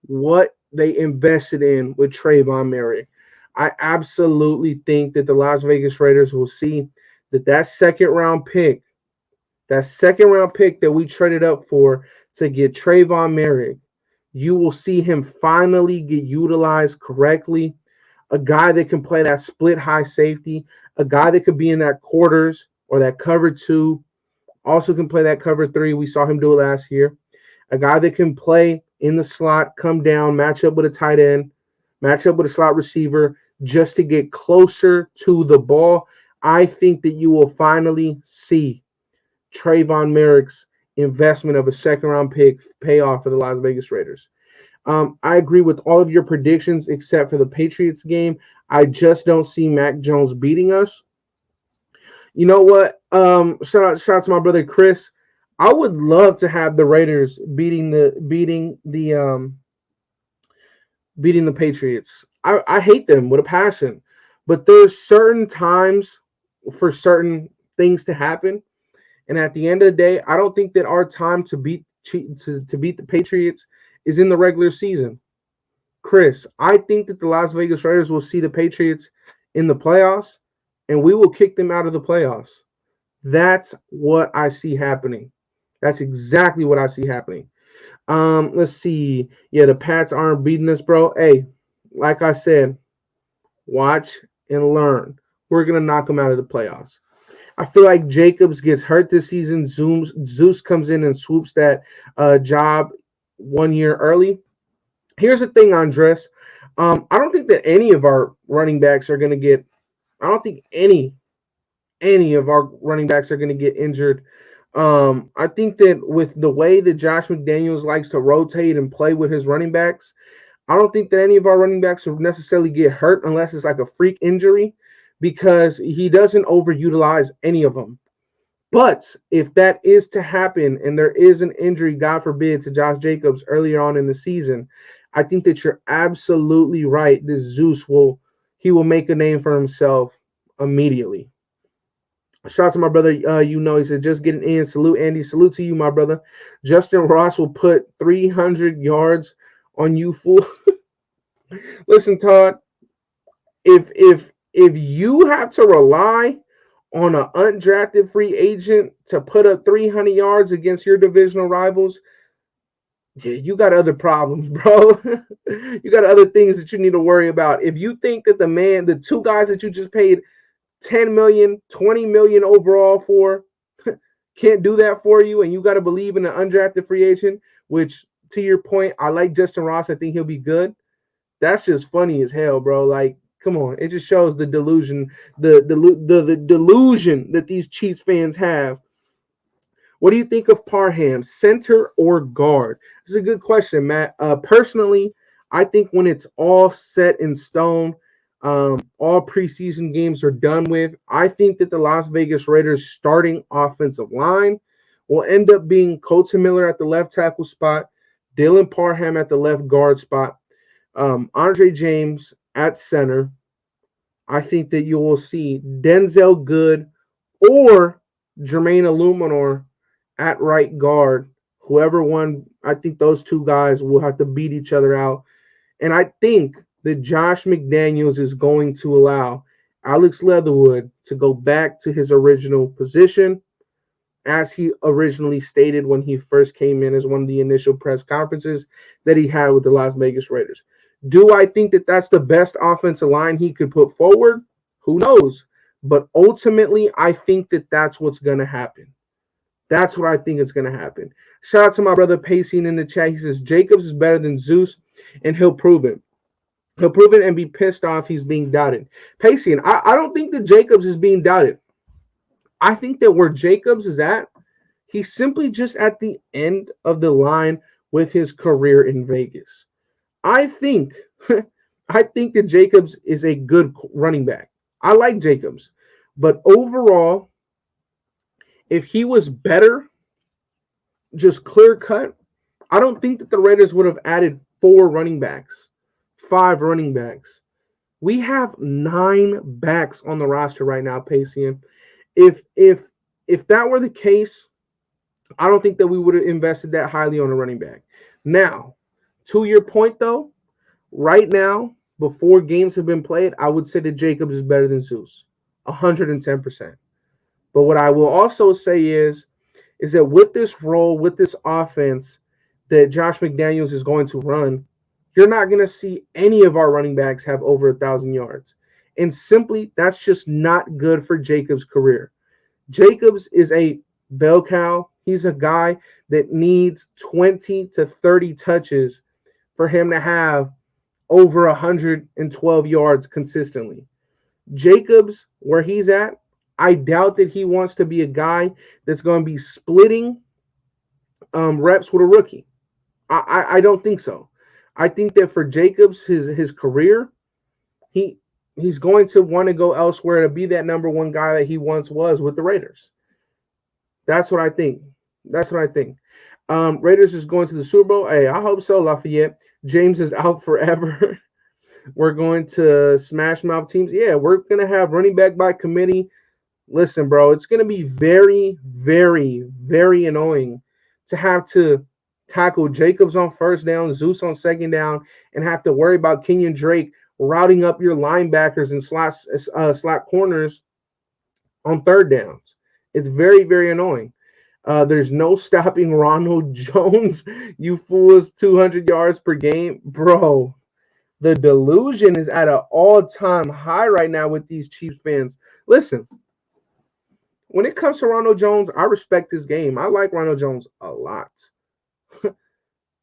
what they invested in with Trayvon Merrick. I absolutely think that the Las Vegas Raiders will see that second round pick that we traded up for to get Trayvon Merrick, you will see him finally get utilized correctly. A guy that can play that split high safety, a guy that could be in that quarters or that cover two, also can play that cover three. We saw him do it last year. A guy that can play in the slot, come down, match up with a tight end, match up with a slot receiver just to get closer to the ball. I think that you will finally see Trayvon Merrick's investment of a second round pick pay off for the Las Vegas Raiders. I agree with all of your predictions except for the Patriots game. I just don't see Mac Jones beating us. You know what? Shout out to my brother Chris. I would love to have the Raiders beating the Patriots. I hate them with a passion, but there's certain times for certain things to happen, and at the end of the day, I don't think that our time to beat the Patriots is in the regular season. Chris, I think that the Las Vegas Raiders will see the Patriots in the playoffs, and we will kick them out of the playoffs. That's what I see happening. That's exactly what I see happening. Let's see. Yeah, the Pats aren't beating us, bro. Hey, like I said, watch and learn. We're gonna knock them out of the playoffs. I feel like Jacobs gets hurt this season. Zeus comes in and swoops that job 1 year early. Here's the thing, Andres. I don't think that any of our running backs are gonna get. I don't think any of our running backs are gonna get injured. I think that with the way that Josh McDaniels likes to rotate and play with his running backs, I don't think that any of our running backs will necessarily get hurt unless it's like a freak injury because he doesn't overutilize any of them. But if that is to happen and there is an injury, God forbid, to Josh Jacobs earlier on in the season, I think that you're absolutely right. This Zeus will make a name for himself immediately. Shout out to my brother. He said, just getting in. Salute, Andy. Salute to you, my brother. Justin Ross will put 300 yards on you, fool. Listen, Todd, if you have to rely on an undrafted free agent to put up 300 yards against your divisional rivals, yeah, you got other problems, bro. You got other things that you need to worry about. If you think that the two guys that you just paid 10 million, 20 million overall for can't do that for you, and you got to believe in an undrafted free agent, which to your point, I like Justin Ross. I think he'll be good. That's just funny as hell, bro. Like, come on. It just shows the delusion, the delusion that these Chiefs fans have. What do you think of Parham, center or guard? This is a good question, Matt. Personally, I think when it's all set in stone, all preseason games are done with, I think that the Las Vegas Raiders starting offensive line will end up being Colton Miller at the left tackle spot, Dylan Parham at the left guard spot, Andre James at center. I think that you will see Denzel Good or Jermaine Illuminor at right guard, Whoever won, I think those two guys will have to beat each other out. And I think that Josh McDaniels is going to allow Alex Leatherwood to go back to his original position as he originally stated when he first came in as one of the initial press conferences that he had with the Las Vegas Raiders. Do I think that that's the best offensive line he could put forward? Who knows? But ultimately, I think that that's what's going to happen. That's what I think is going to happen. Shout out to my brother Pacing in the chat. He says Jacobs is better than Zeus, and he'll prove it. He'll prove it and be pissed off he's being doubted. Pacing, I don't think that Jacobs is being doubted. I think that where Jacobs is at, he's simply just at the end of the line with his career in Vegas. I think that Jacobs is a good running back. I like Jacobs. But overall, if he was better, just clear cut, I don't think that the Raiders would have added 4 running backs, 5 running backs. We have 9 backs on the roster right now, Pacey. If that were the case, I don't think that we would have invested that highly on a running back. Now, to your point though, right now, before games have been played, I would say that Jacobs is better than Zeus, 110%. But what I will also say is that with this role, with this offense that Josh McDaniels is going to run, you're not going to see any of our running backs have over 1,000 yards. And simply, that's just not good for Jacobs' career. Jacobs is a bell cow. He's a guy that needs 20 to 30 touches for him to have over 112 yards consistently. Jacobs, where he's at, I doubt that he wants to be a guy that's going to be splitting reps with a rookie. I don't think so. I think that for Jacobs, his career, he's going to want to go elsewhere to be that number one guy that he once was with the Raiders. That's what I think. Raiders is going to the Super Bowl. Hey, I hope so, Lafayette. James is out forever. We're going to smash mouth teams. Yeah, we're going to have running back by committee. Listen, bro, it's going to be very, very, very annoying to have to tackle Jacobs on first down, Zeus on second down, and have to worry about Kenyon Drake routing up your linebackers and slot corners on third downs. It's very, very annoying. There's no stopping Ronald Jones. You fools, 200 yards per game. Bro, the delusion is at an all-time high right now with these Chiefs fans. Listen, when it comes to Ronald Jones, I respect his game. I like Ronald Jones a lot.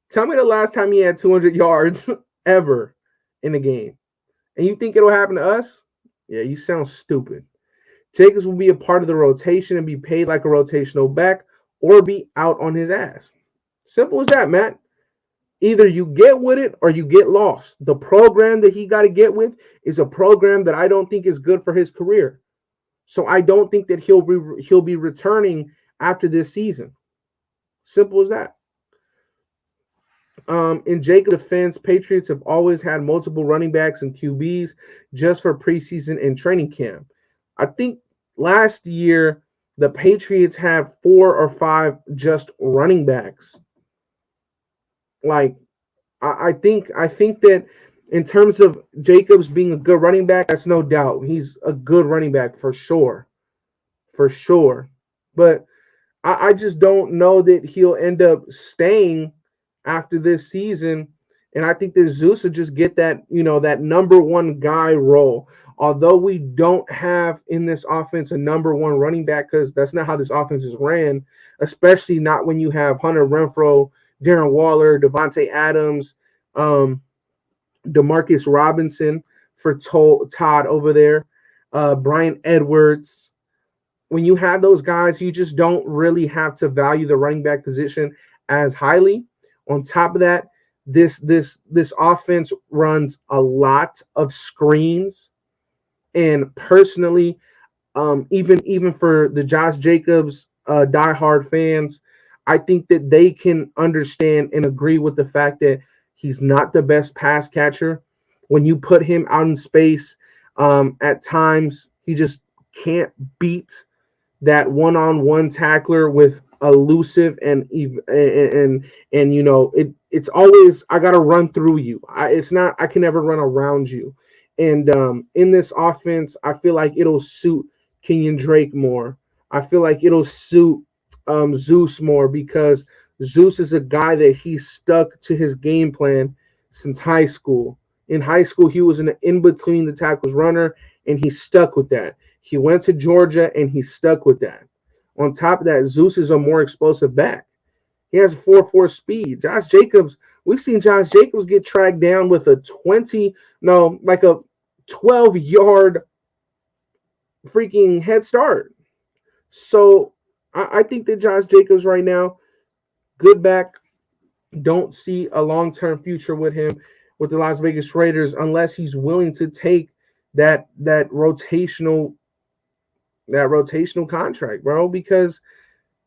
Tell me the last time he had 200 yards ever in a game. And you think it'll happen to us? Yeah, you sound stupid. Jacobs will be a part of the rotation and be paid like a rotational back or be out on his ass. Simple as that, Matt. Either you get with it or you get lost. The program that he got to get with is a program that I don't think is good for his career. So I don't think that he'll be returning after this season. Simple as that. In Jacobs' defense, Patriots have always had multiple running backs and QBs just for preseason and training camp. I think last year the Patriots had 4 or 5 just running backs. Like, I think that in terms of Jacobs being a good running back, that's no doubt. He's a good running back for sure. For sure. But I just don't know that he'll end up staying after this season. And I think that Zeus will just get that, that number one guy role. Although we don't have in this offense a number one running back, because that's not how this offense is ran, especially not when you have Hunter Renfrow, Darren Waller, Devontae Adams, Demarcus Robinson for Todd over there, Brian Edwards. When you have those guys, you just don't really have to value the running back position as highly. On top of that, this offense runs a lot of screens, and personally, even for the Josh Jacobs diehard fans, I think that they can understand and agree with the fact that he's not the best pass catcher. When you put him out in space, at times he just can't beat that one-on-one tackler with elusive and you know it's always I gotta run through you. It's not I can never run around you. And in this offense, I feel like it'll suit Kenyon Drake more. I feel like it'll suit Zeus more because Zeus is a guy that he's stuck to his game plan since high school. In high school, he was an in between the tackles runner, and he stuck with that. He went to Georgia, and he stuck with that. On top of that, Zeus is a more explosive back. He has a 4.4 speed. Josh Jacobs, we've seen Josh Jacobs get tracked down with a 12-yard freaking head start. So I think that Josh Jacobs right now, good back, don't see a long-term future with him with the Las Vegas Raiders unless he's willing to take that rotational contract, bro, because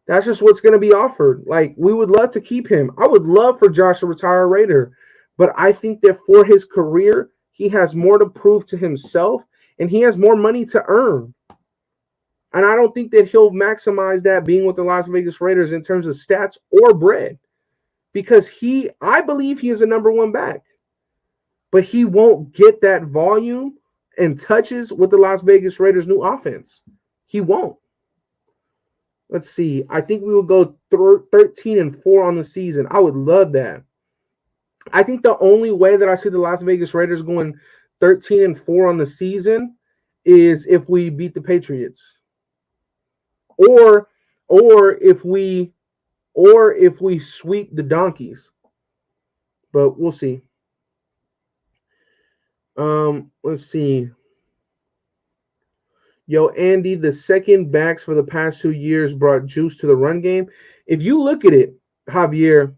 that's just what's going to be offered. Like, we would love to keep him. I would love for Josh to retire a Raider, but I think that for his career, he has more to prove to himself and he has more money to earn. And I don't think that he'll maximize that being with the Las Vegas Raiders in terms of stats or bread, because I believe he is a number one back, but he won't get that volume and touches with the Las Vegas Raiders' new offense. He won't. Let's see. I think we will go 13-4 on the season. I would love that. I think the only way that I see the Las Vegas Raiders going 13-4 on the season is if we beat the Patriots, or if we sweep the Donkeys. But we'll see. Let's see. Yo, Andy, the second backs for the past 2 years brought juice to the run game. If you look at it, Javier,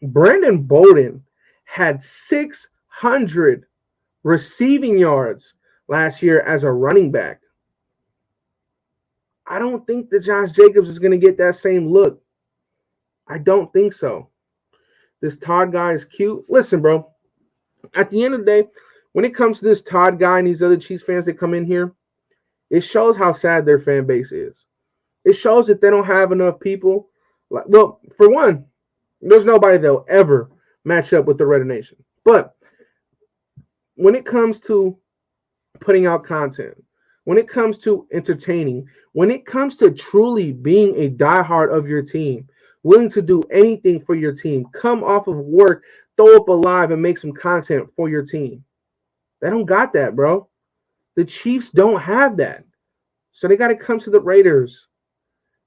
Brandon Bolden had 600 receiving yards last year as a running back. I don't think that Josh Jacobs is going to get that same look. I don't think so. This Todd guy is cute. Listen, bro, at the end of the day, when it comes to this Todd guy and these other Chiefs fans that come in here, it shows how sad their fan base is. It shows that they don't have enough people. Well, for one, there's nobody that'll ever match up with the Raider Nation. But when it comes to putting out content, when it comes to entertaining, when it comes to truly being a diehard of your team, willing to do anything for your team, come off of work, throw up a live and make some content for your team. They don't got that, bro. The Chiefs don't have that. So they got to come to the Raiders.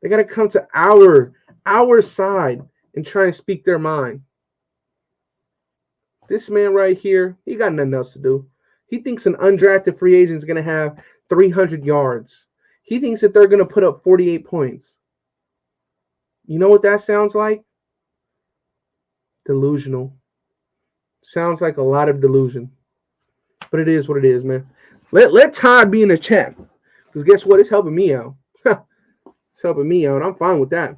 They got to come to our side and try and speak their mind. This man right here, he got nothing else to do. He thinks an undrafted free agent is going to have 300 yards. He thinks that they're going to put up 48 points. You know what that sounds like? Delusional. Sounds like a lot of delusion. But it is what it is, man. Let Todd be in the chat. Because guess what? It's helping me out. It's helping me out. I'm fine with that.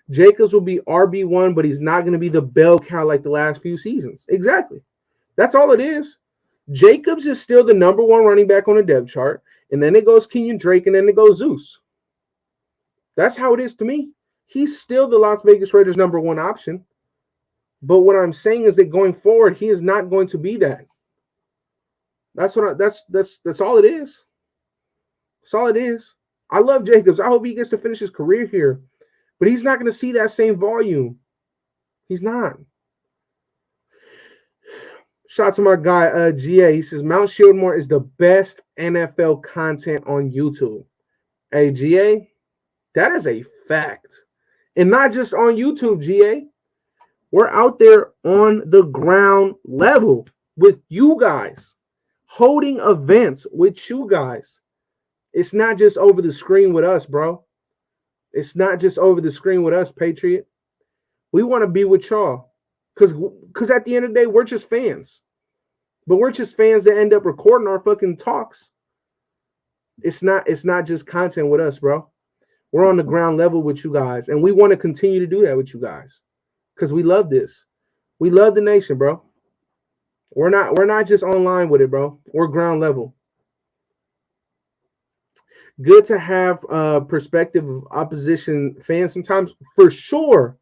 Jacobs will be RB1, but he's not going to be the bell cow like the last few seasons. Exactly. That's all it is. Jacobs is still the number one running back on the depth chart. And then it goes Kenyon Drake, and then it goes Zeus. That's how it is to me. He's still the Las Vegas Raiders' number one option. But what I'm saying is that going forward, he is not going to be that. That's all it is. That's all it is. I love Jacobs. I hope he gets to finish his career here. But he's not going to see that same volume. He's not. Shout out to my guy, GA. He says, Mount Shieldmore is the best NFL content on YouTube. Hey, GA, that is a fact. And not just on YouTube, GA. We're out there on the ground level with you guys, holding events with you guys. It's not just over the screen with us, bro. It's not just over the screen with us, Patriot. We want to be with y'all. Because at the end of the day, we're just fans. But we're just fans that end up recording our fucking talks. It's not just content with us, bro. We're on the ground level with you guys. And we want to continue to do that with you guys. Because we love this. We love the nation, bro. We're not just online with it, bro. We're ground level. Good to have perspective of opposition fans sometimes, for sure,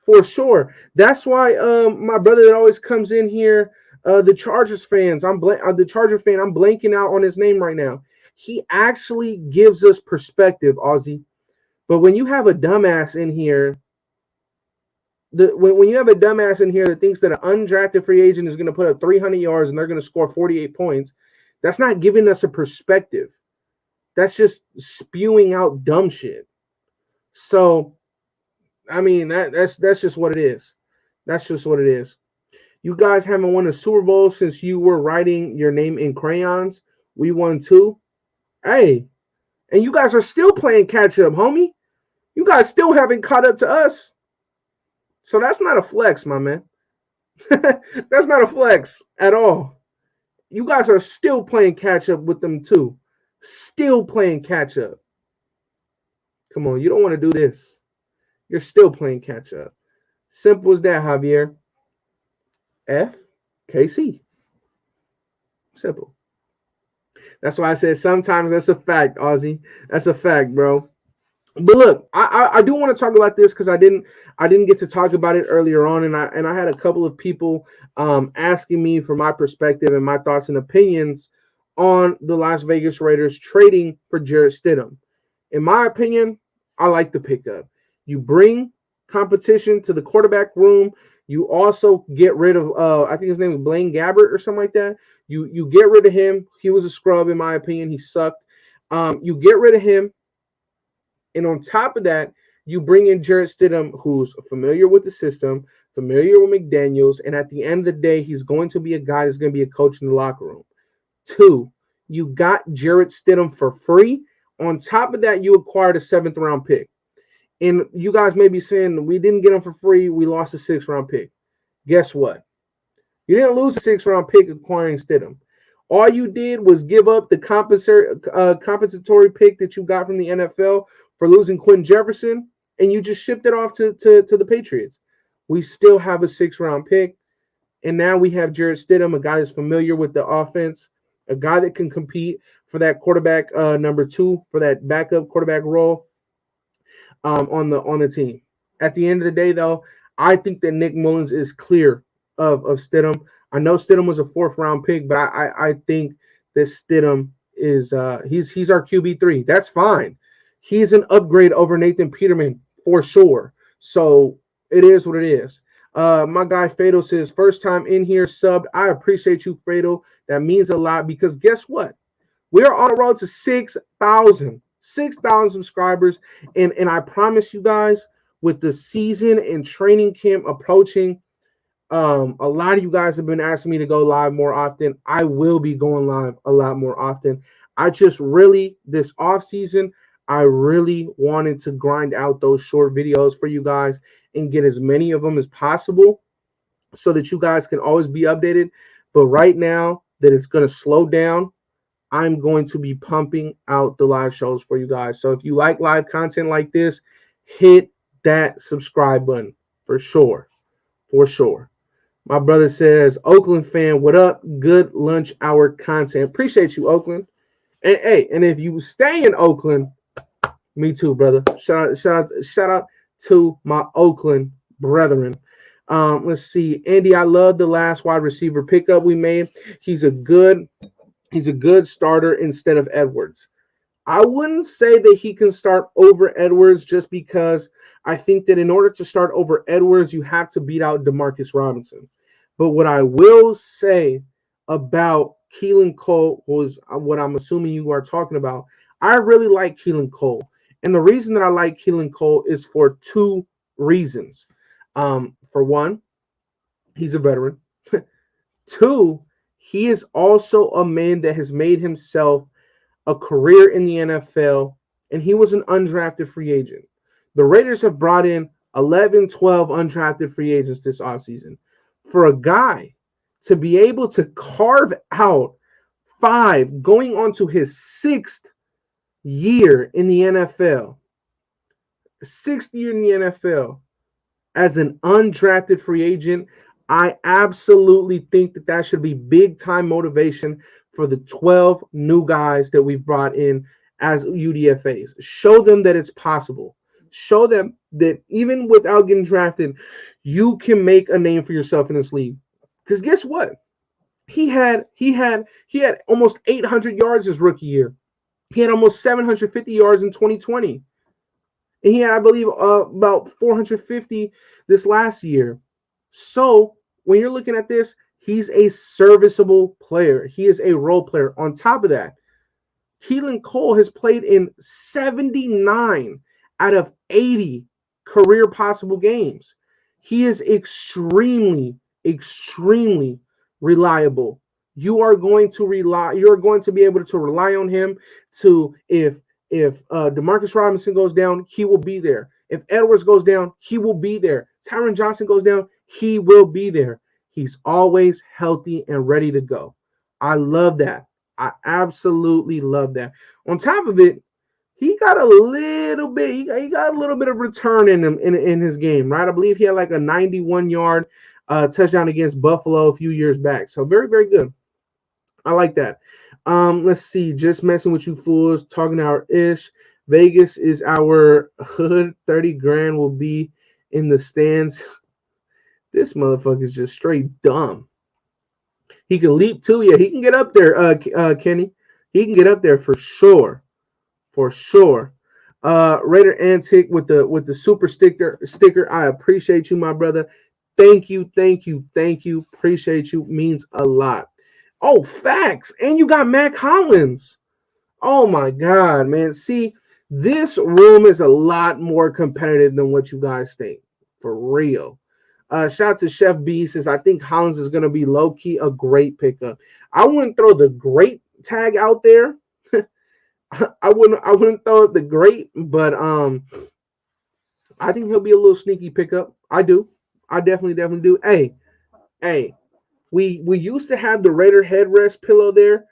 for sure. That's why my brother that always comes in here, the Chargers fans. The Charger fan. I'm blanking out on his name right now. He actually gives us perspective, Ozzy. But when you have a dumbass in here, when you have a dumbass in here that thinks that an undrafted free agent is going to put up 300 yards and they're going to score 48 points, that's not giving us a perspective. That's just spewing out dumb shit. So, I mean, that's just what it is. That's just what it is. You guys haven't won a Super Bowl since you were writing your name in crayons. We won 2. Hey, and you guys are still playing catch up, homie. You guys still haven't caught up to us. So that's not a flex, my man. That's not a flex at all. You guys are still playing catch up with them too. Still playing catch up. Come on, you don't want to do this. You're still playing catch up. Simple as that, Javier. FKC. Simple. That's why I said sometimes that's a fact, Ozzy. That's a fact, bro. But look, I do want to talk about this because I didn't get to talk about it earlier on, and I had a couple of people asking me for my perspective and my thoughts and opinions on the Las Vegas Raiders trading for Jarrett Stidham. In my opinion, I like the pickup. You bring competition to the quarterback room. You also get rid of I think his name is Blaine Gabbert or something like that. You get rid of him. He was a scrub in my opinion. He sucked. You get rid of him. And on top of that, you bring in Jarrett Stidham, who's familiar with the system, familiar with McDaniels, and at the end of the day, he's going to be a guy that's going to be a coach in the locker room. 2, you got Jarrett Stidham for free. On top of that, you acquired a 7th-round pick. And you guys may be saying, we didn't get him for free, we lost a 6th-round pick. Guess what? You didn't lose a 6th-round pick acquiring Stidham. All you did was give up the compensatory pick that you got from the NFL for losing Quentin Jefferson, and you just shipped it off to the Patriots. We still have a 6th-round pick, and now we have Jarrett Stidham, a guy that's familiar with the offense, a guy that can compete for that quarterback number 2, for that backup quarterback role on the team. At the end of the day, though, I think that Nick Mullins is clear of Stidham. I know Stidham was a 4th-round pick, but I think that Stidham is he's our QB3. That's fine. He's an upgrade over Nathan Peterman for sure. So it is what it is. My guy Fado says, first time in here subbed. I appreciate you, Fado. That means a lot because guess what? We are on the road to 6,000 subscribers. And I promise you guys, with the season and training camp approaching, a lot of you guys have been asking me to go live more often. I will be going live a lot more often. I just really, this off season, I really wanted to grind out those short videos for you guys and get as many of them as possible so that you guys can always be updated. But right now that it's going to slow down, I'm going to be pumping out the live shows for you guys. So if you like live content like this, hit that subscribe button for sure. For sure. My brother says, Oakland fan, what up? Good lunch hour content. Appreciate you, Oakland. And hey, and if you stay in Oakland, me too, brother. Shout out to my Oakland brethren. Let's see. Andy, I love the last wide receiver pickup we made. He's a good starter instead of Edwards. I wouldn't say that he can start over Edwards just because I think that in order to start over Edwards, you have to beat out Demarcus Robinson. But what I will say about Keelan Cole was what I'm assuming you are talking about. I really like Keelan Cole. And the reason that I like Keelan Cole is for 2 reasons. For one, he's a veteran. 2, he is also a man that has made himself a career in the NFL, and he was an undrafted free agent. The Raiders have brought in 11, 12 undrafted free agents this offseason. For a guy to be able to carve out 5 going on to his 6th year in the NFL, 6th year in the NFL as an undrafted free agent, I absolutely think that that should be big time motivation for the 12 new guys that we've brought in as UDFAs. Show them that it's possible. Show them that even without getting drafted, you can make a name for yourself in this league. Because guess what? He had almost 800 yards his rookie year. He had almost 750 yards in 2020. And he had, I believe, about 450 this last year. So when you're looking at this, he's a serviceable player. He is a role player. On top of that, Keelan Cole has played in 79 out of 80 career possible games. He is extremely, extremely reliable. You're going to be able to rely on him to if Demarcus Robinson goes down, he will be there. If Edwards goes down, he will be there. Tyron Johnson goes down, he will be there. He's always healthy and ready to go. I love that. I absolutely love that. On top of it, he got a little bit. He got a little bit of return in him in his game, right? I believe he had like a 91-yard touchdown against Buffalo a few years back. So very, very good. I like that. Let's see. Just messing with you fools. Talking our ish. Vegas is our hood. 30 grand will be in the stands. This motherfucker is just straight dumb. He can leap too. Yeah, he can get up there, Kenny. He can get up there for sure. For sure. Raider Antic with the super sticker. I appreciate you, my brother. Thank you. Appreciate you. Means a lot. Oh, facts. And you got Mac Hollins. Oh my God, man. See, this room is a lot more competitive than what you guys think. For real. Shout out to Chef B. Says, I think Hollins is going to be low-key a great pickup. I wouldn't throw the great tag out there. I wouldn't throw it the great, but I think he'll be a little sneaky pickup. I do. I definitely do. Hey, we used to have the Raider headrest pillow there,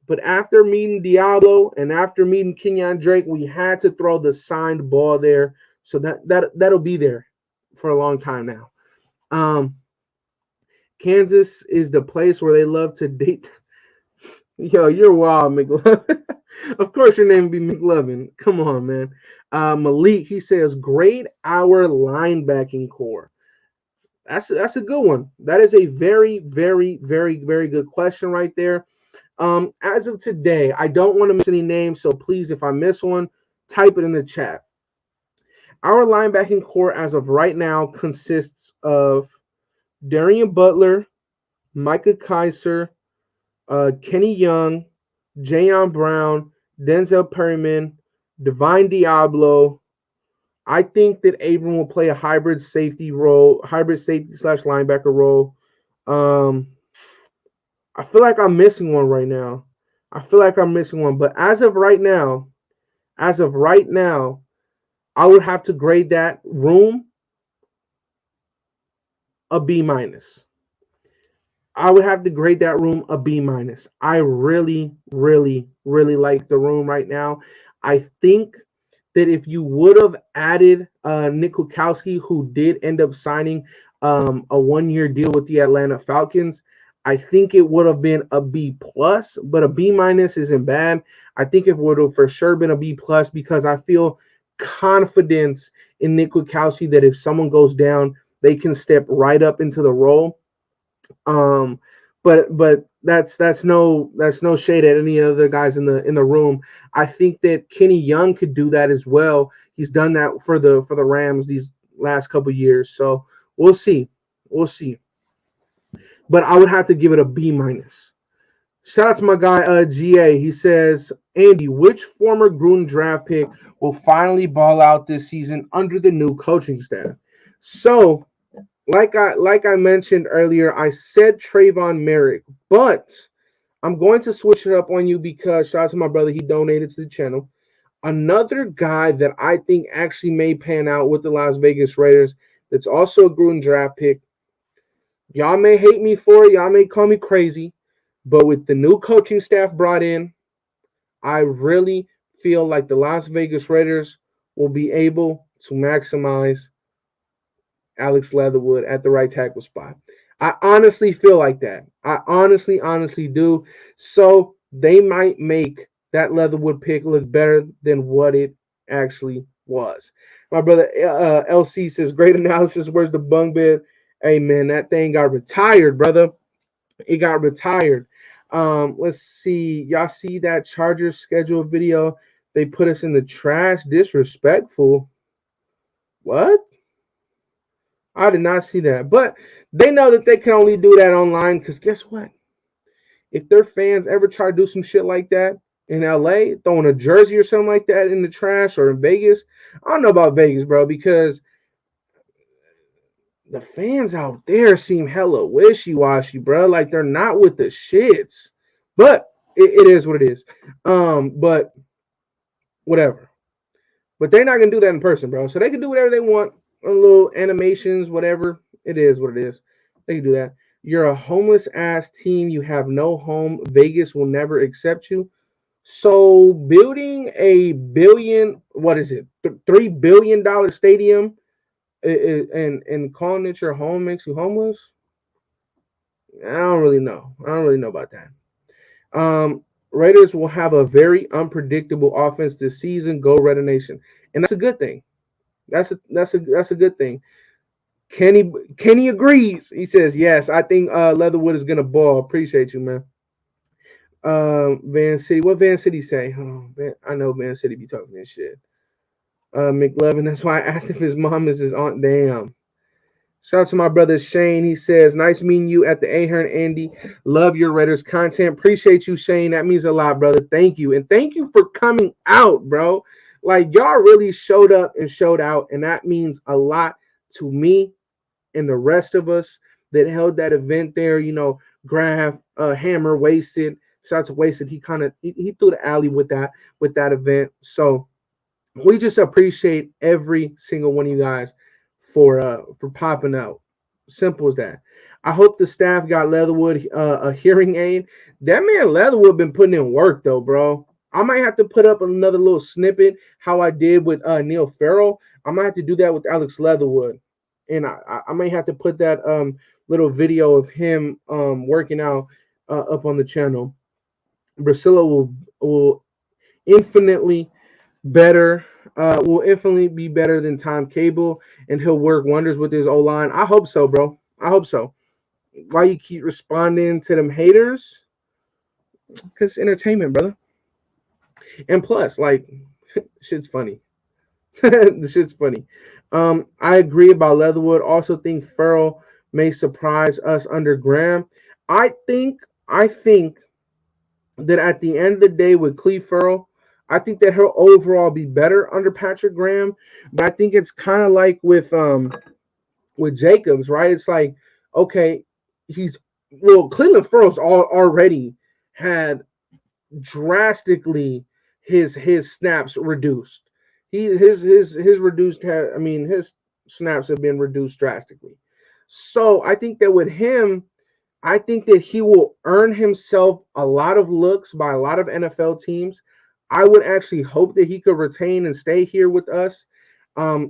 but after meeting Diablo and after meeting Kenyon Drake, we had to throw the signed ball there. So that'll be there for a long time now. Kansas is the place where they love to date. Yo, you're wild, McLovin. Of course your name would be McLovin. Come on, man. Malik, he says, grade our linebacking core. That's a good one. That is a very, very, very, very good question right there. As of today, I don't want to miss any names, so please, if I miss one, type it in the chat. Our linebacking core as of right now consists of Darian Butler, Micah Kaiser, Kenny Young, Jayon Brown, Denzel Perryman, Divine Diablo. I think that Abram will play a hybrid safety / linebacker role. I feel like I'm missing one right now. But as of right now, I would have to grade that room a B minus. I would have to grade that room a B minus. I really, really, really like the room right now. I think that if you would have added Nick Kwiatkowski, who did end up signing a 1-year deal with the Atlanta Falcons, I think it would have been a B plus, but a B minus isn't bad. I think it would have for sure been a B plus because I feel confidence in Nick Kwiatkowski that if someone goes down, they can step right up into the role. But that's no shade at any other guys in the room. I think that Kenny Young could do that as well. He's done that for the Rams these last couple years. So we'll see. But I would have to give it a B minus. Shout out to my guy GA. He says, Andy, which former Gruden draft pick will finally ball out this season under the new coaching staff? So like I mentioned earlier, I said Trayvon Merrick, but I'm going to switch it up on you because shout out to my brother, he donated to the channel. Another guy that I think actually may pan out with the Las Vegas Raiders that's also a Gruden draft pick. Y'all may hate me for it, y'all may call me crazy, but with the new coaching staff brought in, I really feel like the Las Vegas Raiders will be able to maximize Alex Leatherwood at the right tackle spot. I honestly feel like that. I honestly do. So they might make that Leatherwood pick looked better than what it actually was. My brother LC says, great analysis. Where's the bunk bed? Hey, man, that thing got retired, brother. It got retired. Let's see. Y'all see that Chargers schedule video? They put us in the trash. Disrespectful. What? I did not see that. But they know that they can only do that online because guess what? If their fans ever try to do some shit like that in LA, throwing a jersey or something like that in the trash or in Vegas, I don't know about Vegas, bro, because the fans out there seem hella wishy-washy, bro. Like they're not with the shits. But it is what it is. But whatever. But they're not gonna do that in person, bro. So they can do whatever they want. A little animations, whatever. It is what it is. They can do that. You're a homeless ass team. You have no home. Vegas will never accept you. So building a billion, what is it, $3 billion stadium, and calling it your home makes you homeless. I don't really know. I don't really know about that. Raiders will have a very unpredictable offense this season. Go Raider Nation, and that's a good thing. That's a good thing. Kenny agrees. He says yes. I think Leatherwood is gonna ball. Appreciate you, man. Van City. What Van City say? Oh, man, I know Van City be talking this shit. McLevin. That's why I asked if his mom is his aunt. Damn. Shout out to my brother Shane. He says, nice meeting you at the Ahern Andy. Love your Raiders content. Appreciate you, Shane. That means a lot, brother. Thank you. And thank you for coming out, bro. Like, y'all really showed up and showed out. And that means a lot to me and the rest of us that held that event there. You know, Graf, Hammer, Wasted. Shout out to Wasted. He kind of he threw the alley with that event. So we just appreciate every single one of you guys for popping out. Simple as that. I hope the staff got Leatherwood a hearing aid. That man Leatherwood been putting in work though, bro. I might have to put up another little snippet how I did with Neil Farrell. I might have to do that with Alex Leatherwood, and I might have to put that little video of him working out up on the channel. Priscilla will infinitely better. Will infinitely be better than Tom Cable, and he'll work wonders with his O-line. I hope so, bro. I hope so. Why you keep responding to them haters? Because entertainment, brother. And plus, like, shit's funny. The shit's funny. I agree about Leatherwood. Also think Farrell may surprise us under Graham. I think that at the end of the day with Cleve Farrell, I think that he'll overall be better under Patrick Graham. But I think it's kind of like with Jacobs, right? It's like, okay, Cleveland Farrell's already had drastically his snaps reduced. His snaps have been reduced drastically. So I think that with him, I think that he will earn himself a lot of looks by a lot of NFL teams. I would actually hope that he could retain and stay here with us,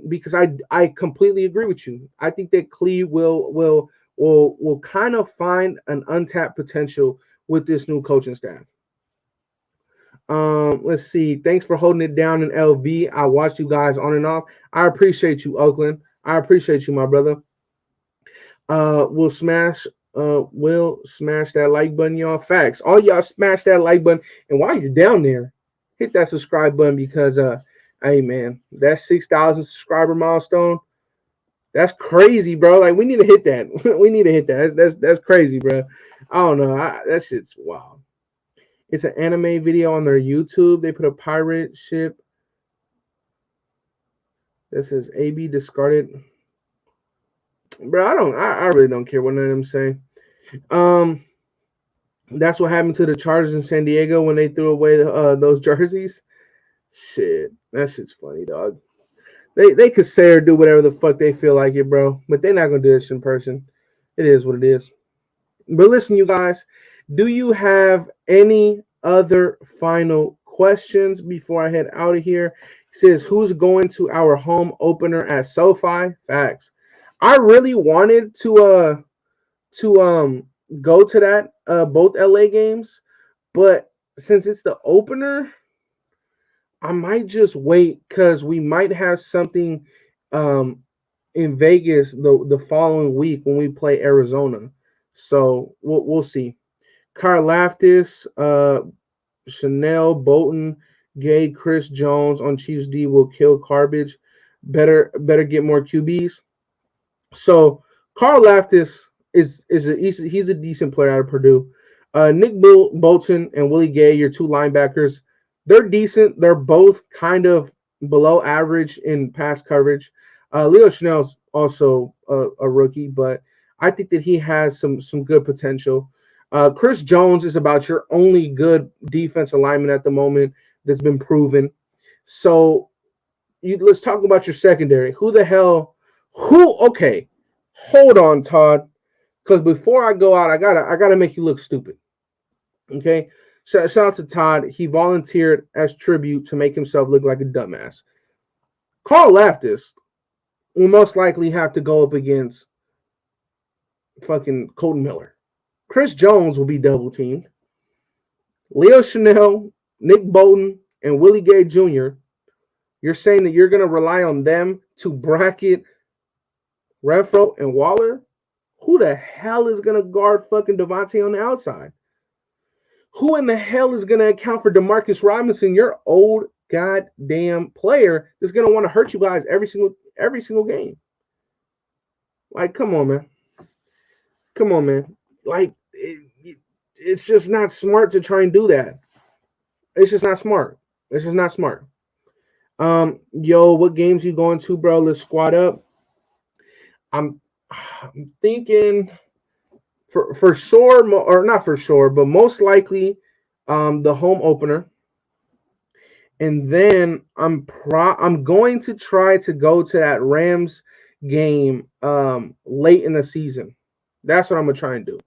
because I completely agree with you. I think that Cleve will kind of find an untapped potential with this new coaching staff. Let's see. Thanks for holding it down in LV. I watched you guys on and off. I appreciate you, Oakland. I appreciate you, my brother. We'll smash that like button, y'all. Facts. All y'all smash that like button. And while you're down there, hit that subscribe button because hey man, that 6,000 subscriber milestone, that's crazy, bro. Like we need to hit that. We need to hit that. That's crazy, bro. I don't know. That shit's wild. It's an anime video on their YouTube. They put a pirate ship that says AB discarded. Bro, I really don't care what none of them say. That's what happened to the Chargers in San Diego when they threw away those jerseys. Shit, that shit's funny, dog. They could say or do whatever the fuck they feel like it, bro. But they're not gonna do this in person. It is what it is. But listen, you guys, do you have any other final questions before I head out of here? He says, who's going to our home opener at SoFi? Facts. I really wanted to go to that both LA games, but since it's the opener, I might just wait because we might have something um, in Vegas the following week when we play Arizona. So we'll see. Karlaftis, Chanel, Bolton, Gay, Chris Jones on Chiefs D will kill Garbage. Better get more QBs. So Carl Laftis he's a decent player out of Purdue. Nick Bolton and Willie Gay, your two linebackers, they're decent. They're both kind of below average in pass coverage. Leo Chanel's also a rookie, but I think that he has some good potential. Chris Jones is about your only good defense alignment at the moment that's been proven. So let's talk about your secondary. Who the hell? Who? Okay, hold on, Todd. Because before I go out, I gotta make you look stupid. Okay. Shout out to Todd. He volunteered as tribute to make himself look like a dumbass. Carl Laftis will most likely have to go up against fucking Colton Miller. Chris Jones will be double teamed. Leo Chanel, Nick Bolton, and Willie Gay Jr. You're saying that you're going to rely on them to bracket Renfro and Waller? Who the hell is going to guard fucking Devontae on the outside? Who in the hell is going to account for Demarcus Robinson, your old goddamn player that's going to want to hurt you guys every single game? Like, come on, man. Come on, man. Like, it's just not smart to try and do that. It's just not smart. It's just not smart. Yo, what games you going to, bro? Let's squad up. I'm thinking for sure, or not for sure, but most likely the home opener. And then I'm going to try to go to that Rams game late in the season. That's what I'm gonna try and do.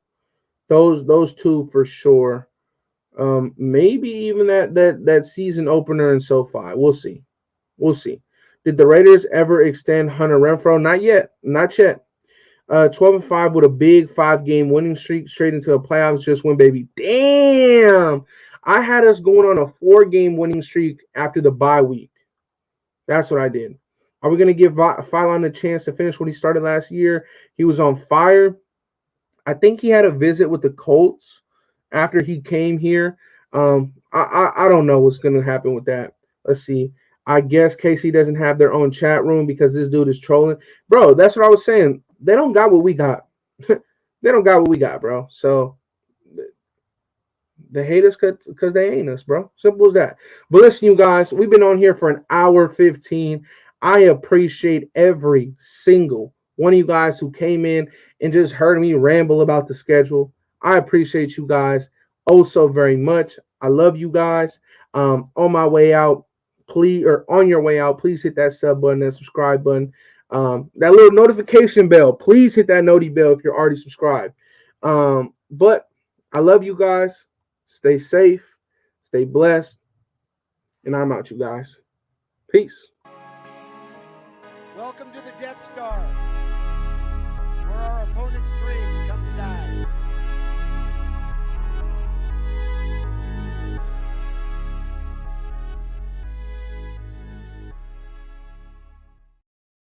Those two for sure. Maybe even that season opener in SoFi. We'll see. We'll see. Did the Raiders ever extend Hunter Renfro? Not yet. Not yet. 12-5 with a big 5-game winning streak straight into the playoffs. Just win, baby. Damn. I had us going on a 4-game winning streak after the bye week. That's what I did. Are we going to give Phylon a chance to finish what he started last year? He was on fire. I think he had a visit with the Colts after he came here. I don't know what's going to happen with that. Let's see. I guess KC doesn't have their own chat room because this dude is trolling. Bro, that's what I was saying. They don't got what we got. They don't got what we got, bro. So they hate us because they ain't us, bro. Simple as that. But listen, you guys, we've been on here for an hour 15. I appreciate every single one of you guys who came in and just heard me ramble about the schedule. I appreciate you guys oh so very much. I love you guys. On my way out, on your way out, please hit that sub button, that subscribe button, that little notification bell. Please hit that noti bell if you're already subscribed. But I love you guys. Stay safe, stay blessed, and I'm out, you guys. Peace. Welcome to the Death Star.